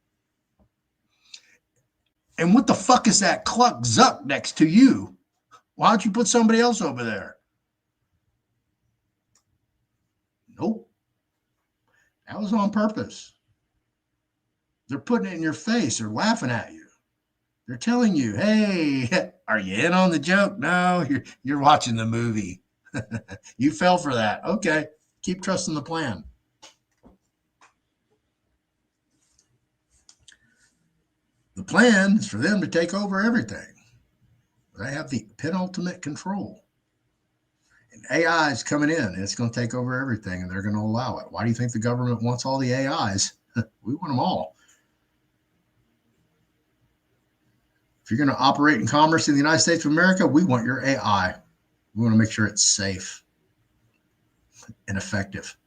And what the fuck is that cluck Zuck next to you? Why don't you put somebody else over there? Nope. That was on purpose. They're putting it in your face. They're laughing at you. They're telling you, hey, are you in on the joke? No, you're watching the movie. You fell for that. Okay, keep trusting the plan. The plan is for them to take over everything. They have the penultimate control. And AI is coming in, and it's going to take over everything, and they're going to allow it. Why do you think the government wants all the AIs? We want them all. If you're going to operate in commerce in the United States of America, we want your AI. We want to make sure it's safe and effective.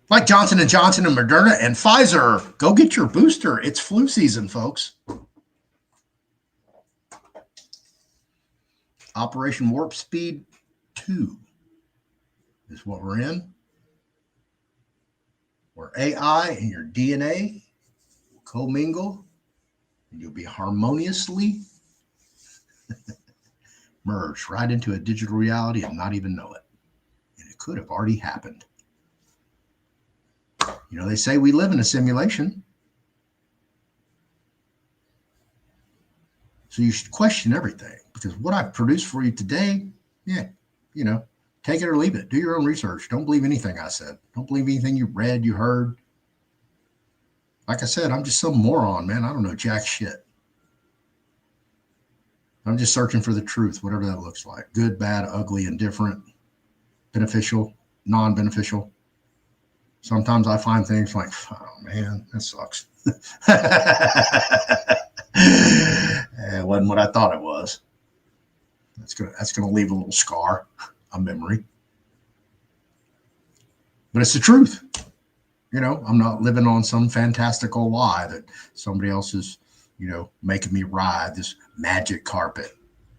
Like Johnson & Johnson and Moderna and Pfizer, go get your booster. It's flu season, folks. Operation Warp Speed 2 is what we're in. Where AI and your DNA will commingle, and you'll be harmoniously merged right into a digital reality and not even know it. And it could have already happened. They say we live in a simulation. So you should question everything, because what I've produced for you today, take it or leave it. Do your own research. Don't believe anything I said. Don't believe anything you read, you heard. Like I said, I'm just some moron, man. I don't know jack shit. I'm just searching for the truth, whatever that looks like. Good, bad, ugly, indifferent, beneficial, non-beneficial. Sometimes I find things like, oh man, that sucks. It wasn't what I thought it was. That's gonna leave a little scar, a memory. But it's the truth. I'm not living on some fantastical lie that somebody else is, making me ride this magic carpet,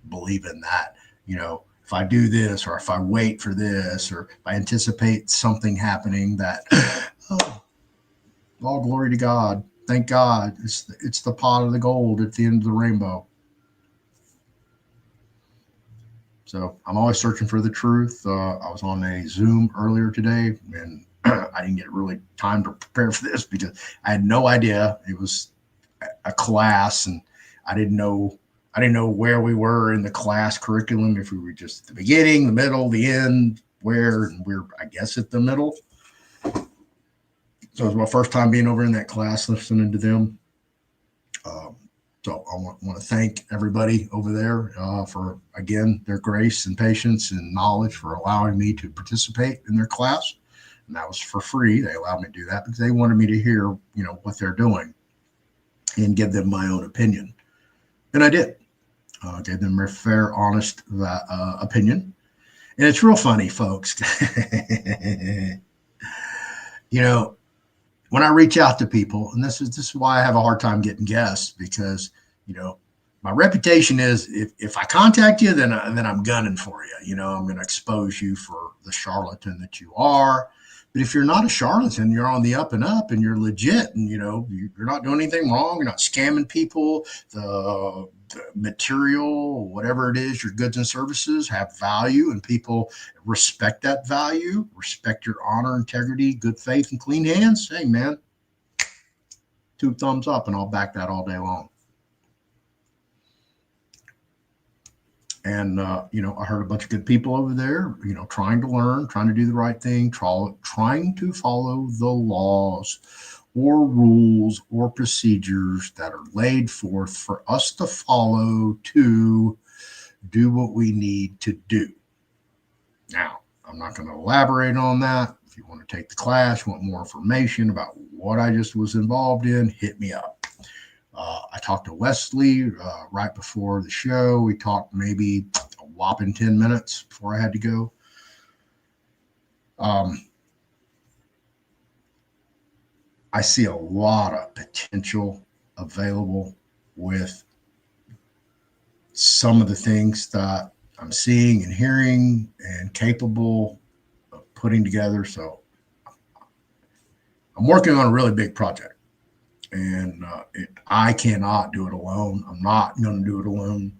believe in that, if I do this, or if I wait for this, or if I anticipate something happening, that, all glory to God. Thank God. It's the pot of the gold at the end of the rainbow. So I'm always searching for the truth. I was on a Zoom earlier today, and I didn't get really time to prepare for this because I had no idea it was a class, and I didn't know where we were in the class curriculum, if we were just at the beginning, the middle, the end, where, and we're, I guess, at the middle. So it was my first time being over in that class, listening to them. So I want to thank everybody over there for, again, their grace and patience and knowledge for allowing me to participate in their class. And that was for free. They allowed me to do that because they wanted me to hear, what they're doing and give them my own opinion. And I did. Gave them a fair, honest opinion. And it's real funny, folks. When I reach out to people, and this is why I have a hard time getting guests, because my reputation is if I contact you, then I'm gunning for you. I'm going to expose you for the charlatan that you are. But if you're not a charlatan, you're on the up and up, and you're legit, and you're not doing anything wrong, you're not scamming people. The material, whatever it is, your goods and services have value, and people respect that value, respect your honor, integrity, good faith, and clean hands. Hey, man, 2 thumbs up, and I'll back that all day long. And, I heard a bunch of good people over there, trying to learn, trying to do the right thing, trying to follow the laws or rules or procedures that are laid forth for us to follow to do what we need to do. Now, I'm not going to elaborate on that. If you want to take the class, want more information about what I just was involved in, hit me up. I talked to Wesley right before the show. We talked maybe a whopping 10 minutes before I had to go. I see a lot of potential available with some of the things that I'm seeing and hearing and capable of putting together. So I'm working on a really big project, and I cannot do it alone. I'm not going to do it alone.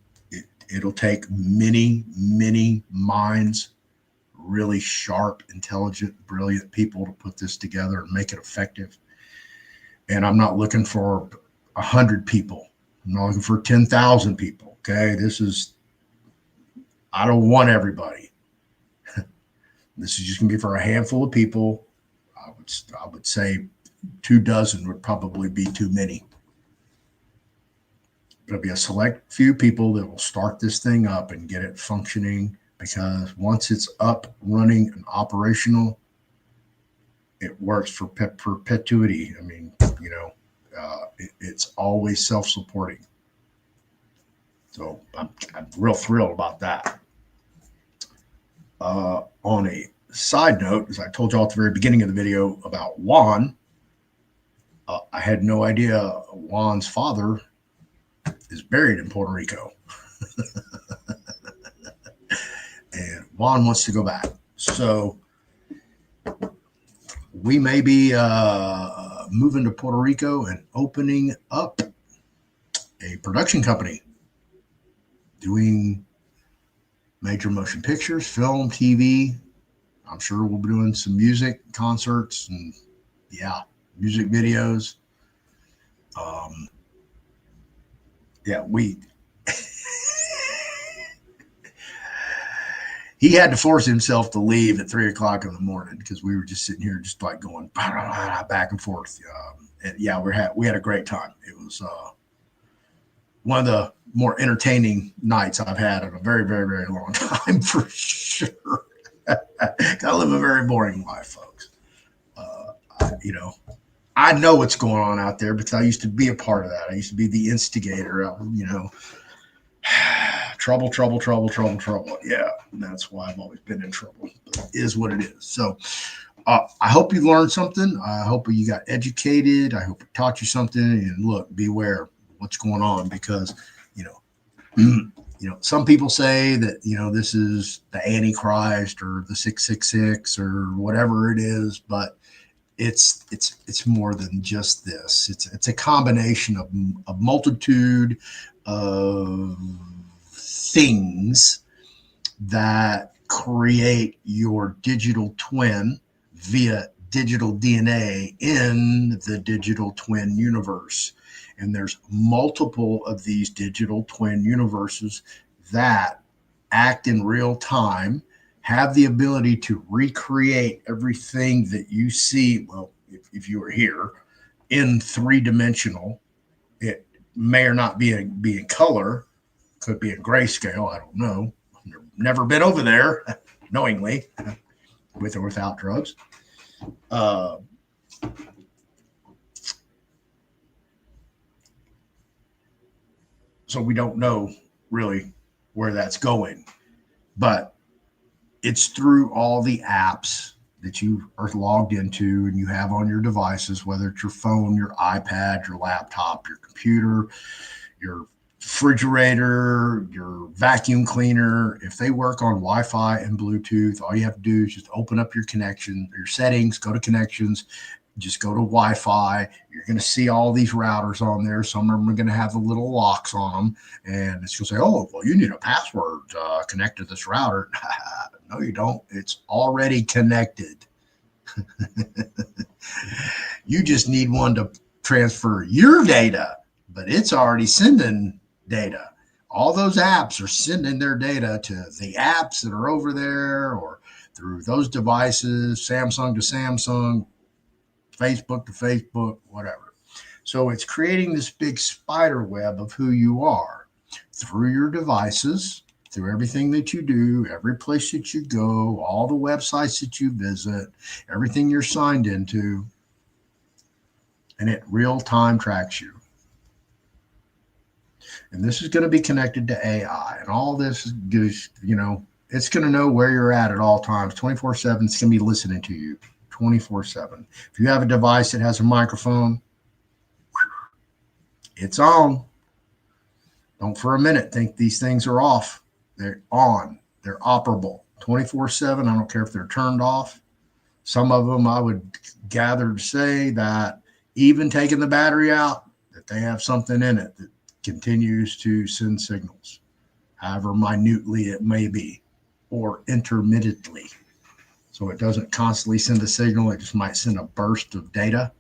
It'll take many, many minds, really sharp, intelligent, brilliant people to put this together and make it effective. And I'm not looking for 100 people. I'm not looking for 10,000 people. Okay. I don't want everybody. This is just going to be for a handful of people. I would say 24 would probably be too many. It'll be a select few people that will start this thing up and get it functioning, because once it's up, running, and operational, it works for perpetuity. I mean, it's always self-supporting. So I'm real thrilled about that. On a side note, as I told y'all at the very beginning of the video about Juan, I had no idea Juan's father is buried in Puerto Rico. And Juan wants to go back. So we may be moving to Puerto Rico and opening up a production company doing major motion pictures, film, TV. I'm sure we'll be doing some music, concerts, and music videos. He had to force himself to leave at 3:00 in the morning because we were just sitting here just like going back and forth. We had a great time. It was one of the more entertaining nights I've had in a very, very, very long time, for sure. I live a very boring life, folks. I know what's going on out there because I used to be a part of that. I used to be the instigator of, trouble. Yeah, that's why I've always been in trouble. But it is what it is. So I hope you learned something. I hope you got educated. I hope it taught you something. And look, beware what's going on, because, some people say that, this is the Antichrist or the 666 or whatever it is, but it's more than just this. It's a combination of a multitude of things that create your digital twin via digital DNA in the digital twin universe. And there's multiple of these digital twin universes that act in real time, have the ability to recreate everything that you see. Well, if you were here in 3-dimensional, it may or not be in color, could be in grayscale. I don't know. I've never been over there knowingly, with or without drugs. So we don't know really where that's going, but it's through all the apps that you are logged into and you have on your devices, whether it's your phone, your iPad, your laptop, your computer, your refrigerator, your vacuum cleaner. If they work on Wi-Fi and Bluetooth, all you have to do is just open up your connection, your settings, go to connections, just go to Wi-Fi. You're going to see all these routers on there. Some of them are going to have the little locks on them, and it's going to say, oh, well, you need a password to connect to this router. No, you don't. It's already connected. You just need one to transfer your data, but it's already sending data. All those apps are sending their data to the apps that are over there, or through those devices, Samsung to Samsung, Facebook to Facebook, whatever. So it's creating this big spider web of who you are through your devices, through everything that you do, every place that you go, all the websites that you visit, everything you're signed into, and it real time tracks you. And this is going to be connected to AI, and all this is, it's going to know where you're at all times, 24/7. It's going to be listening to you 24/7. If you have a device that has a microphone, it's on. Don't for a minute think these things are off. They're on. They're operable 24/7. I don't care if they're turned off. Some of them, I would gather to say that even taking the battery out, that they have something in it that continues to send signals, however minutely it may be, or intermittently. So it doesn't constantly send a signal. It just might send a burst of data.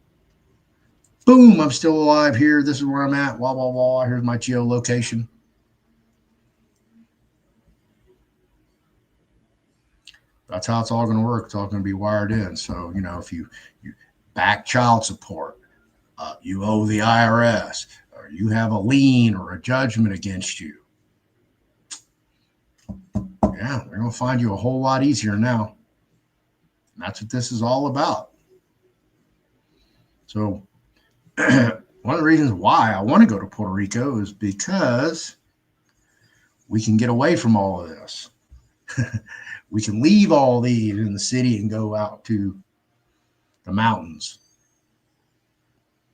Boom, I'm still alive here. This is where I'm at. Blah, blah, blah. Here's my geolocation. That's how it's all going to work. It's all going to be wired in. So, if you back child support, you owe the IRS, or you have a lien or a judgment against you, yeah, they're going to find you a whole lot easier now. And that's what this is all about. So one of the reasons why I want to go to Puerto Rico is because we can get away from all of this. We can leave all these in the city and go out to the mountains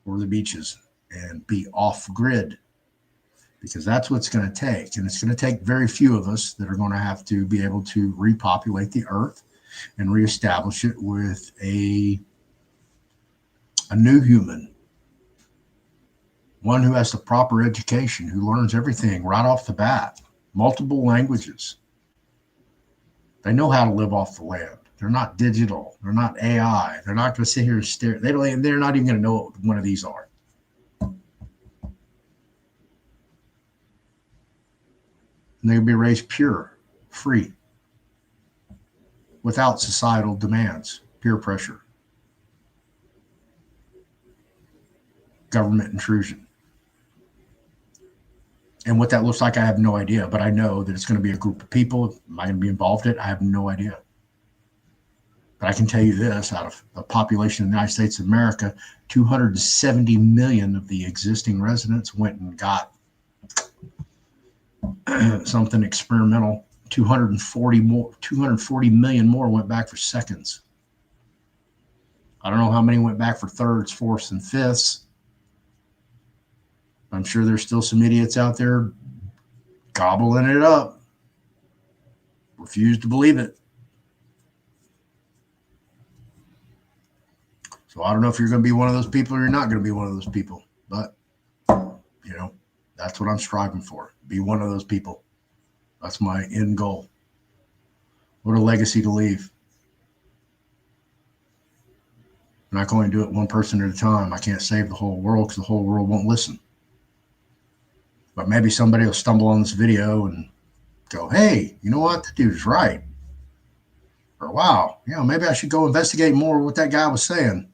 or the beaches and be off grid, because that's what it's going to take. And it's going to take very few of us that are going to have to be able to repopulate the earth and reestablish it with a new human, one who has the proper education, who learns everything right off the bat, multiple languages. They know how to live off the land. They're not digital. They're not AI. They're not going to sit here and stare. They're not even going to know what one of these are. And they'll be raised pure, free, without societal demands, peer pressure, government intrusion. And what that looks like, I have no idea, but I know that it's going to be a group of people. Am I going to be involved in it? I have no idea. But I can tell you this, out of the population of the United States of America, 270 million of the existing residents went and got something experimental. 240 million more went back for seconds. I don't know how many went back for thirds, fourths, and fifths. I'm sure there's still some idiots out there gobbling it up, refuse to believe it. So I don't know if you're going to be one of those people or you're not going to be one of those people, but that's what I'm striving for. Be one of those people. That's my end goal. What a legacy to leave. And I can only do it one person at a time. I can't save the whole world because the whole world won't listen. But maybe somebody will stumble on this video and go, hey, you know what? That dude is right. Or wow, maybe I should go investigate more what that guy was saying.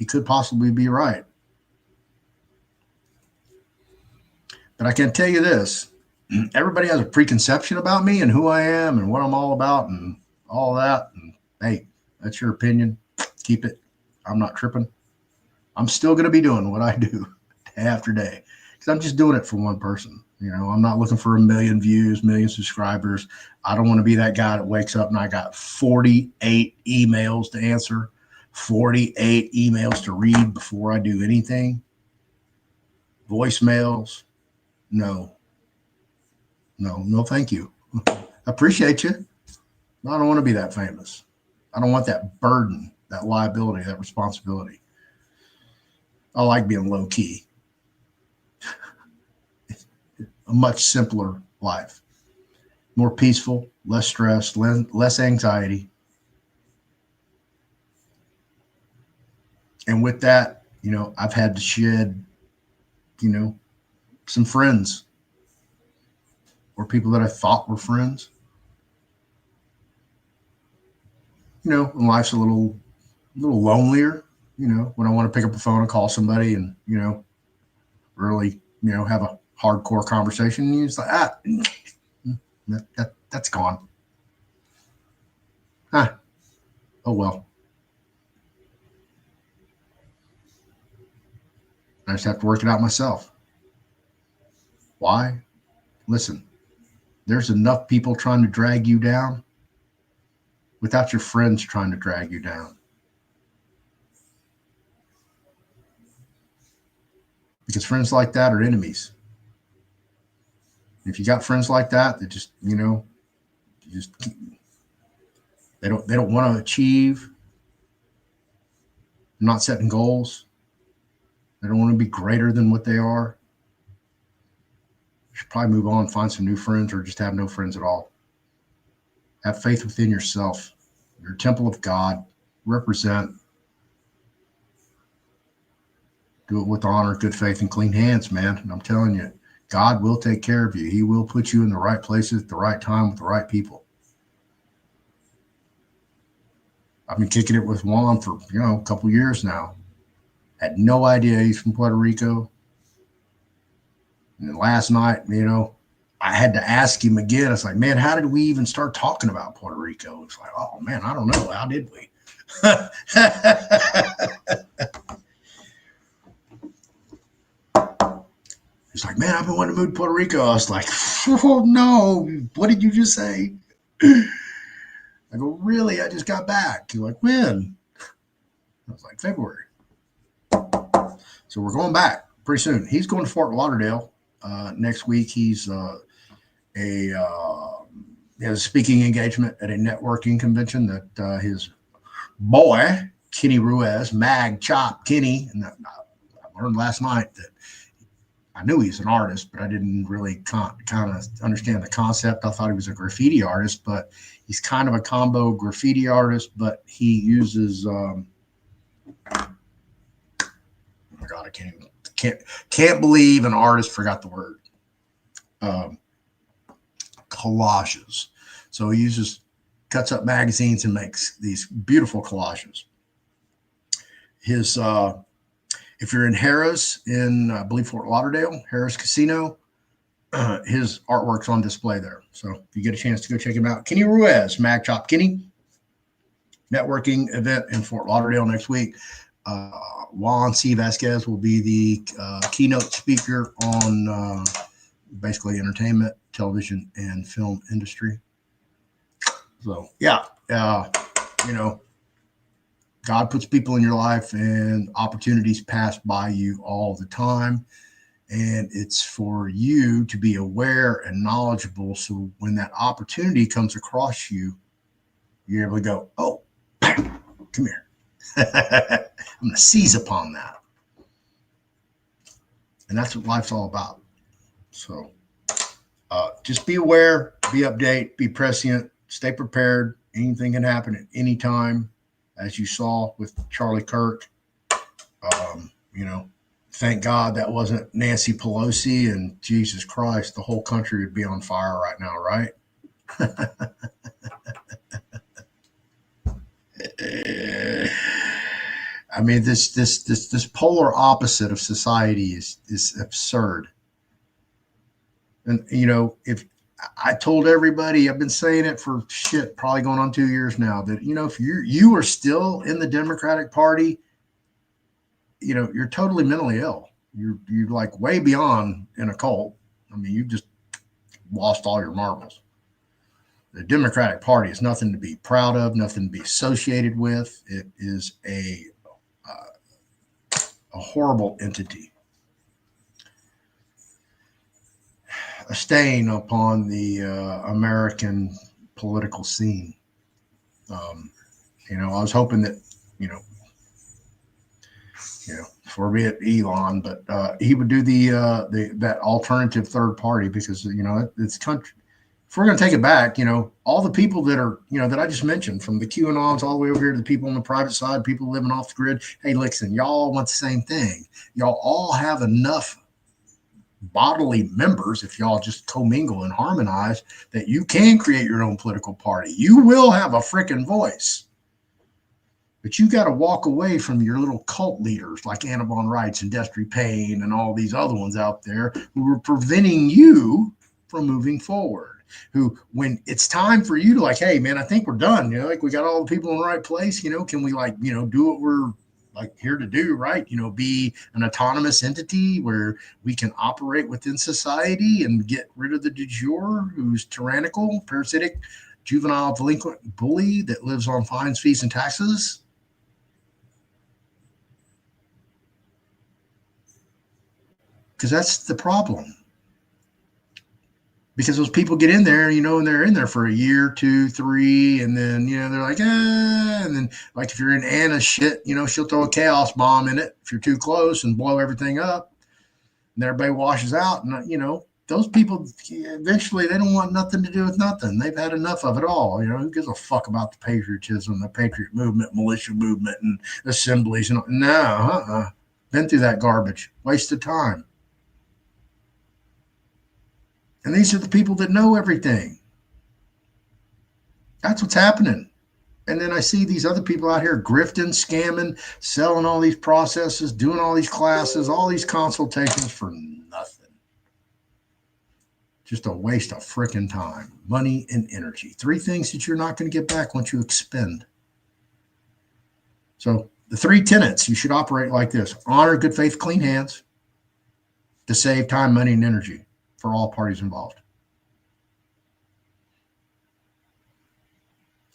He could possibly be right. But I can tell you this. Everybody has a preconception about me and who I am and what I'm all about and all that. And hey, that's your opinion. Keep it. I'm not tripping. I'm still going to be doing what I do day after day because I'm just doing it for one person. I'm not looking for 1 million views, 1 million subscribers. I don't want to be that guy that wakes up and I got 48 emails to answer, 48 emails to read before I do anything. Voicemails. No, thank you. I appreciate you. I don't want to be that famous. I don't want that burden, that liability, that responsibility. I like being low key. A much simpler life. More peaceful, less stress, less anxiety. And with that, I've had to shed, some friends or people that I thought were friends. When life's a little lonelier, when I want to pick up the phone and call somebody and, really, have a hardcore conversation. And it's like, that's gone. Oh, well. I just have to work it out myself. Why? Listen, there's enough people trying to drag you down without your friends trying to drag you down. Because friends like that are enemies. If you got friends like that, that just, they don't want to achieve. They're not setting goals. They don't want to be greater than what they are. You should probably move on, find some new friends, or just have no friends at all. Have faith within yourself. You're a temple of God. Represent. Do it with honor, good faith, and clean hands, man. And I'm telling you, God will take care of you. He will put you in the right places at the right time with the right people. I've been kicking it with Juan for, a couple years now. Had no idea he's from Puerto Rico. And then last night, I had to ask him again. It's like, man, how did we even start talking about Puerto Rico? It's like, oh, man, I don't know. How did we? He's like, man, I've been wanting to move to Puerto Rico. I was like, oh, no. What did you just say? I go, really? I just got back. He's like, when? I was like, February. So we're going back pretty soon. He's going to Fort Lauderdale next week. He's he has a speaking engagement at a networking convention that his boy, Kenny Ruiz, Mag Chop Kenny, and I learned last night that I knew he's an artist, but I didn't really kind of understand the concept. I thought he was a graffiti artist, but he's kind of a combo graffiti artist, but he uses oh my God, I can't believe an artist forgot the word. Collages. So he cuts up magazines and makes these beautiful collages. His if you're in Harrah's in, I believe, Fort Lauderdale, Harrah's Casino, his artwork's on display there. So if you get a chance to go check him out, Kenny Ruiz, Mag Chop Kenny, networking event in Fort Lauderdale next week. Juan C. Vasquez will be the keynote speaker on basically entertainment, television, and film industry. So, yeah, God puts people in your life and opportunities pass by you all the time. And it's for you to be aware and knowledgeable. So when that opportunity comes across you, you're able to go, oh, come here. I'm going to seize upon that. And that's what life's all about. So just be aware, be update, be prescient, stay prepared. Anything can happen at any time. as you saw with Charlie Kirk. Thank God that wasn't Nancy Pelosi, and Jesus Christ, the whole country would be on fire right now, right? I mean, this polar opposite of society is absurd. And if I told everybody, I've been saying it for probably going on 2 years now, that if you are still in the Democratic Party, you're totally mentally ill. You're like way beyond in a cult. I mean, you just lost all your marbles. The Democratic Party is nothing to be proud of, nothing to be associated with. It is a horrible entity, a stain upon the American political scene. I was hoping that, forbid Elon, but he would do that alternative third party, because it's country. If we're going to take it back, all the people that are, that I just mentioned, from the QAnons all the way over here to the people on the private side, people living off the grid. Hey, listen, y'all want the same thing. Y'all all have enough bodily members, if y'all just commingle and harmonize, that you can create your own political party. You will have a freaking voice. But you got to walk away from your little cult leaders like Anna Von Reitz and Destry Payne and all these other ones out there who are preventing you from moving forward. Who, when it's time for you to like, hey man, I think we're done. Like we got all the people in the right place. Can we do what we're like here to do, right? Be an autonomous entity where we can operate within society and get rid of the du jour who's tyrannical, parasitic, juvenile delinquent bully that lives on fines, fees, and taxes. Because that's the problem. Because those people get in there, and they're in there for a year, 2, 3, and then, they're like, and then like if you're in Anna's shit, she'll throw a chaos bomb in it if you're too close and blow everything up, and everybody washes out. And, those people, eventually they don't want nothing to do with nothing. They've had enough of it all. Who gives a fuck about the patriotism, the patriot movement, militia movement, and assemblies? Been through that garbage. Waste of time. And these are the people that know everything. That's what's happening. And then I see these other people out here grifting, scamming, selling all these processes, doing all these classes, all these consultations for nothing. Just a waste of freaking time, money, and energy. 3 things that you're not going to get back once you expend. So the 3 tenets, you should operate like this. Honor, good faith, clean hands to save time, money, and energy for all parties involved.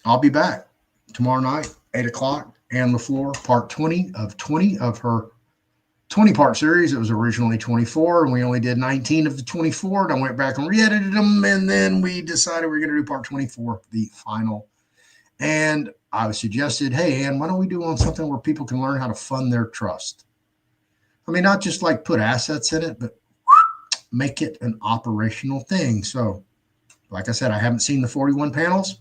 I'll be back tomorrow night, 8 o'clock, Ann LaFleur, part 20 of her 20-part series. It was originally 24, and we only did 19 of the 24. And I went back and re-edited them, and then we decided we're going to do part 24, the final. And I suggested, hey, Ann, why don't we do on something where people can learn how to fund their trust? I mean, not just like put assets in it, but make it an operational thing. So, like I said, I haven't seen the 41 panels.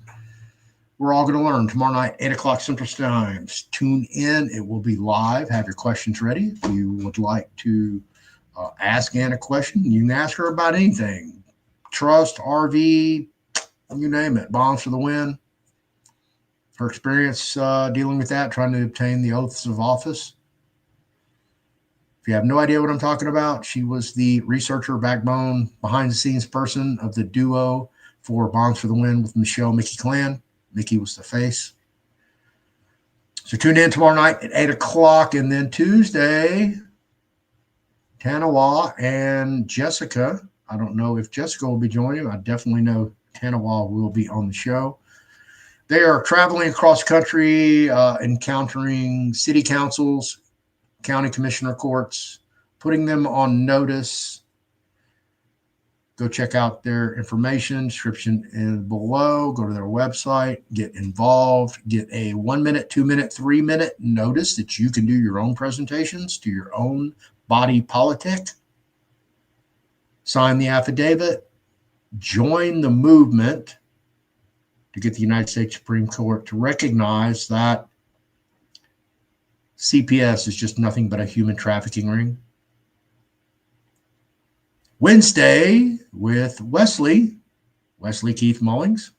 We're all going to learn tomorrow night, 8 o'clock Central Standard Time. Tune in. It will be live. Have your questions ready. If you would like to ask Ann a question, you can ask her about anything. Trust, RV, you name it. Bombs for the win. Her experience dealing with that, trying to obtain the oaths of office. If you have no idea what I'm talking about, she was the researcher, backbone, behind-the-scenes person of the duo for Bombs for the Win with Michelle Mickey Clan. Mickey was the face. So tune in tomorrow night at 8 o'clock. And then Tuesday, Tanawa and Jessica. I don't know if Jessica will be joining. I definitely know Tanawa will be on the show. They are traveling across country, encountering city councils, county commissioner courts, putting them on notice. Go check out their information, description in below. Go to their website, get involved, get a 1 minute, 2 minute, 3 minute notice that you can do your own presentations to your own body politic. Sign the affidavit, join the movement to get the United States Supreme Court to recognize that CPS is just nothing but a human trafficking ring. Wednesday with Wesley Keith Mullings.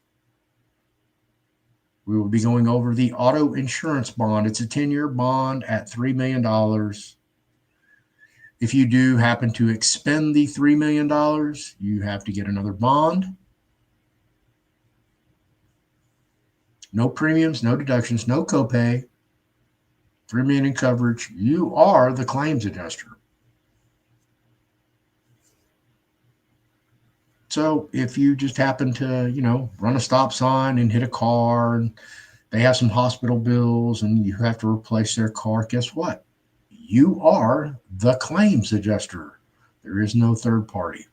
We will be going over the auto insurance bond. It's a 10-year bond at $3 million. If you do happen to expend the $3 million, you have to get another bond. No premiums, no deductions, no copay. $3 million in coverage. You are the claims adjuster. So if you just happen to, run a stop sign and hit a car and they have some hospital bills and you have to replace their car, guess what? You are the claims adjuster. There is no third party.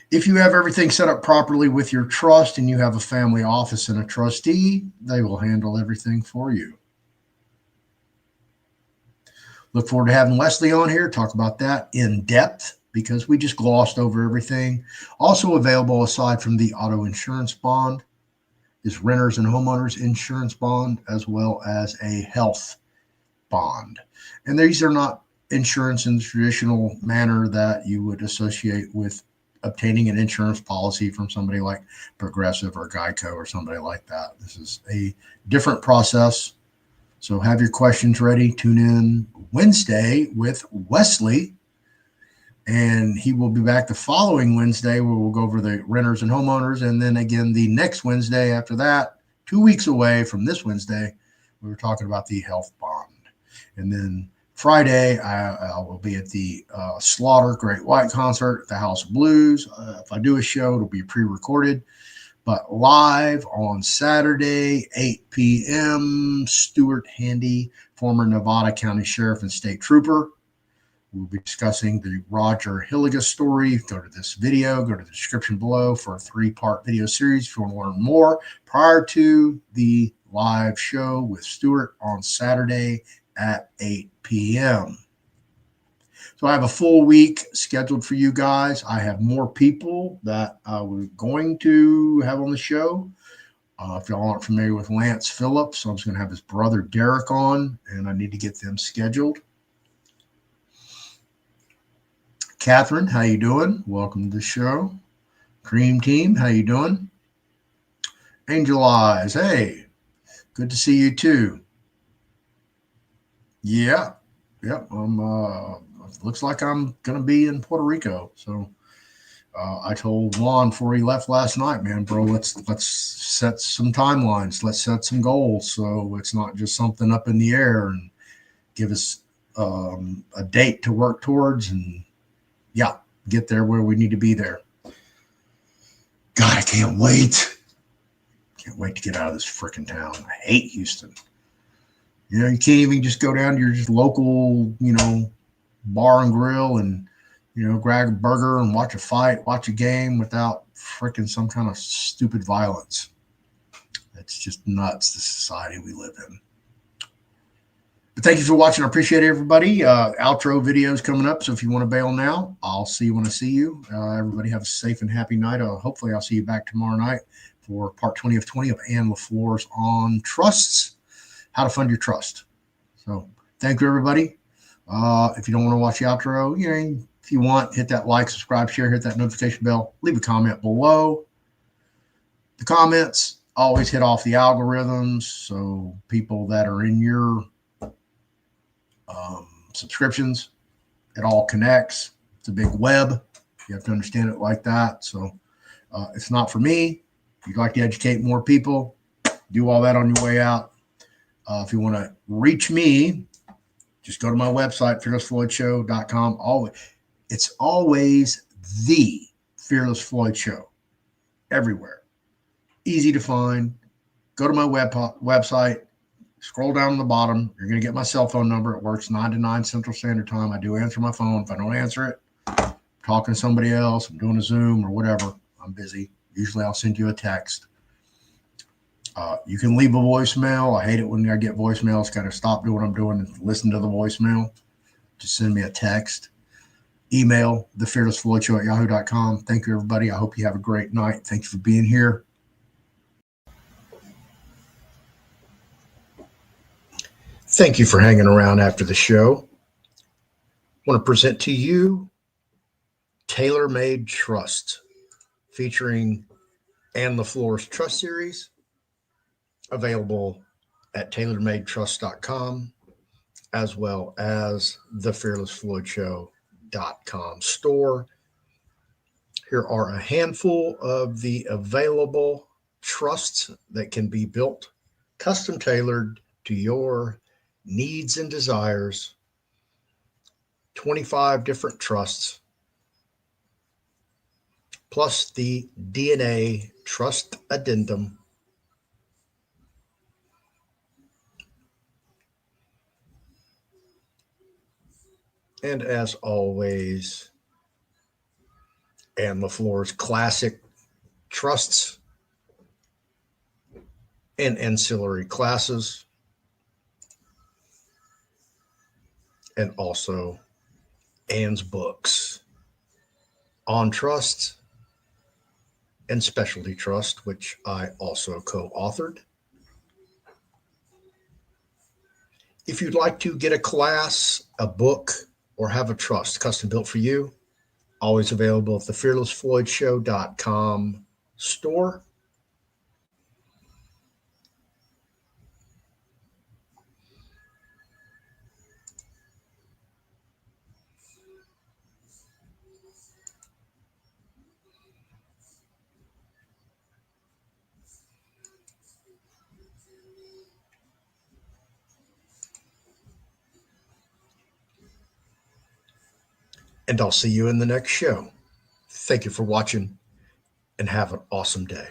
If you have everything set up properly with your trust and you have a family office and a trustee, they will handle everything for you. Look forward to having Wesley on here, talk about that in depth, because we just glossed over everything. Also available, aside from the auto insurance bond, is renters and homeowners insurance bond, as well as a health bond. And these are not insurance in the traditional manner that you would associate with obtaining an insurance policy from somebody like Progressive or Geico or somebody like that. This is a different process. So have your questions ready. Tune in Wednesday with Wesley, and he will be back the following Wednesday where we'll go over the renters and homeowners. And then again, the next Wednesday after that, 2 weeks away from this Wednesday, we were talking about the health bond. And then Friday, I will be at the Slaughter Great White concert at the House of Blues. If I do a show, it'll be pre-recorded. But live on Saturday, 8 p.m., Stuart Handy, former Nevada County Sheriff and State Trooper. We'll be discussing the Roger Hilliga story. Go to this video, go to the description below for a 3-part video series if you want to learn more prior to the live show with Stuart on Saturday at 8 p.m. So I have a full week scheduled for you guys. I have more people that we're going to have on the show. If y'all aren't familiar with Lance Phillips, so I'm just going to have his brother Derek on, and I need to get them scheduled. Catherine, how you doing? Welcome to the show. Cream Team, how you doing? Angel Eyes, hey, good to see you too. Yeah. Looks like I'm going to be in Puerto Rico. So I told Juan before he left last night, man, bro, let's set some timelines. Let's set some goals. So it's not just something up in the air, and give us a date to work towards, and get there where we need to be there. God, I can't wait. Can't wait to get out of this freaking town. I hate Houston. You can't even just go down to your just local, bar and grill and, grab a burger and watch a fight, watch a game without freaking some kind of stupid violence. It's just nuts, the society we live in. But thank you for watching. I appreciate it, everybody. Outro videos coming up. So if you want to bail now, I'll see you when I see you. Everybody have a safe and happy night. Hopefully I'll see you back tomorrow night for part 20 of 20 of Ann LaFleur's on trusts. How to fund your trust. So thank you, everybody. If you don't want to watch the outro, if you want, hit that like, subscribe, share, hit that notification bell, leave a comment below. The comments always hit off the algorithms. So people that are in your subscriptions, it all connects. It's a big web. You have to understand it like that. So it's not for me. If you'd like to educate more people, do all that on your way out. If you want to reach me, just go to my website, fearlessfloydshow.com. It's always the Fearless Floyd Show, everywhere. Easy to find. Go to my website, scroll down to the bottom. You're going to get my cell phone number. It works 9 to 9 Central Standard Time. I do answer my phone. If I don't answer it, I'm talking to somebody else, I'm doing a Zoom or whatever, I'm busy. Usually I'll send you a text. You can leave a voicemail. I hate it when I get voicemails. Got to stop doing what I'm doing and listen to the voicemail. Just send me a text. Email thefearlessfloydshow@yahoo.com. Thank you, everybody. I hope you have a great night. Thank you for being here. Thank you for hanging around after the show. I want to present to you Tailor Made Trust, featuring Ann LaFleur's Trust Series, available at tailormadetrust.com, as well as thefearlessfloydshow.com store. Here are a handful of the available trusts that can be built, custom tailored to your needs and desires. 25 different trusts, plus the DNA Trust Addendum. And as always, Ann LaFleur's classic trusts and ancillary classes, and also Ann's books on trust and specialty trust, which I also co-authored. If you'd like to get a class, a book, or have a trust custom built for you, always available at thefearlessfloydshow.com store. And I'll see you in the next show. Thank you for watching and have an awesome day.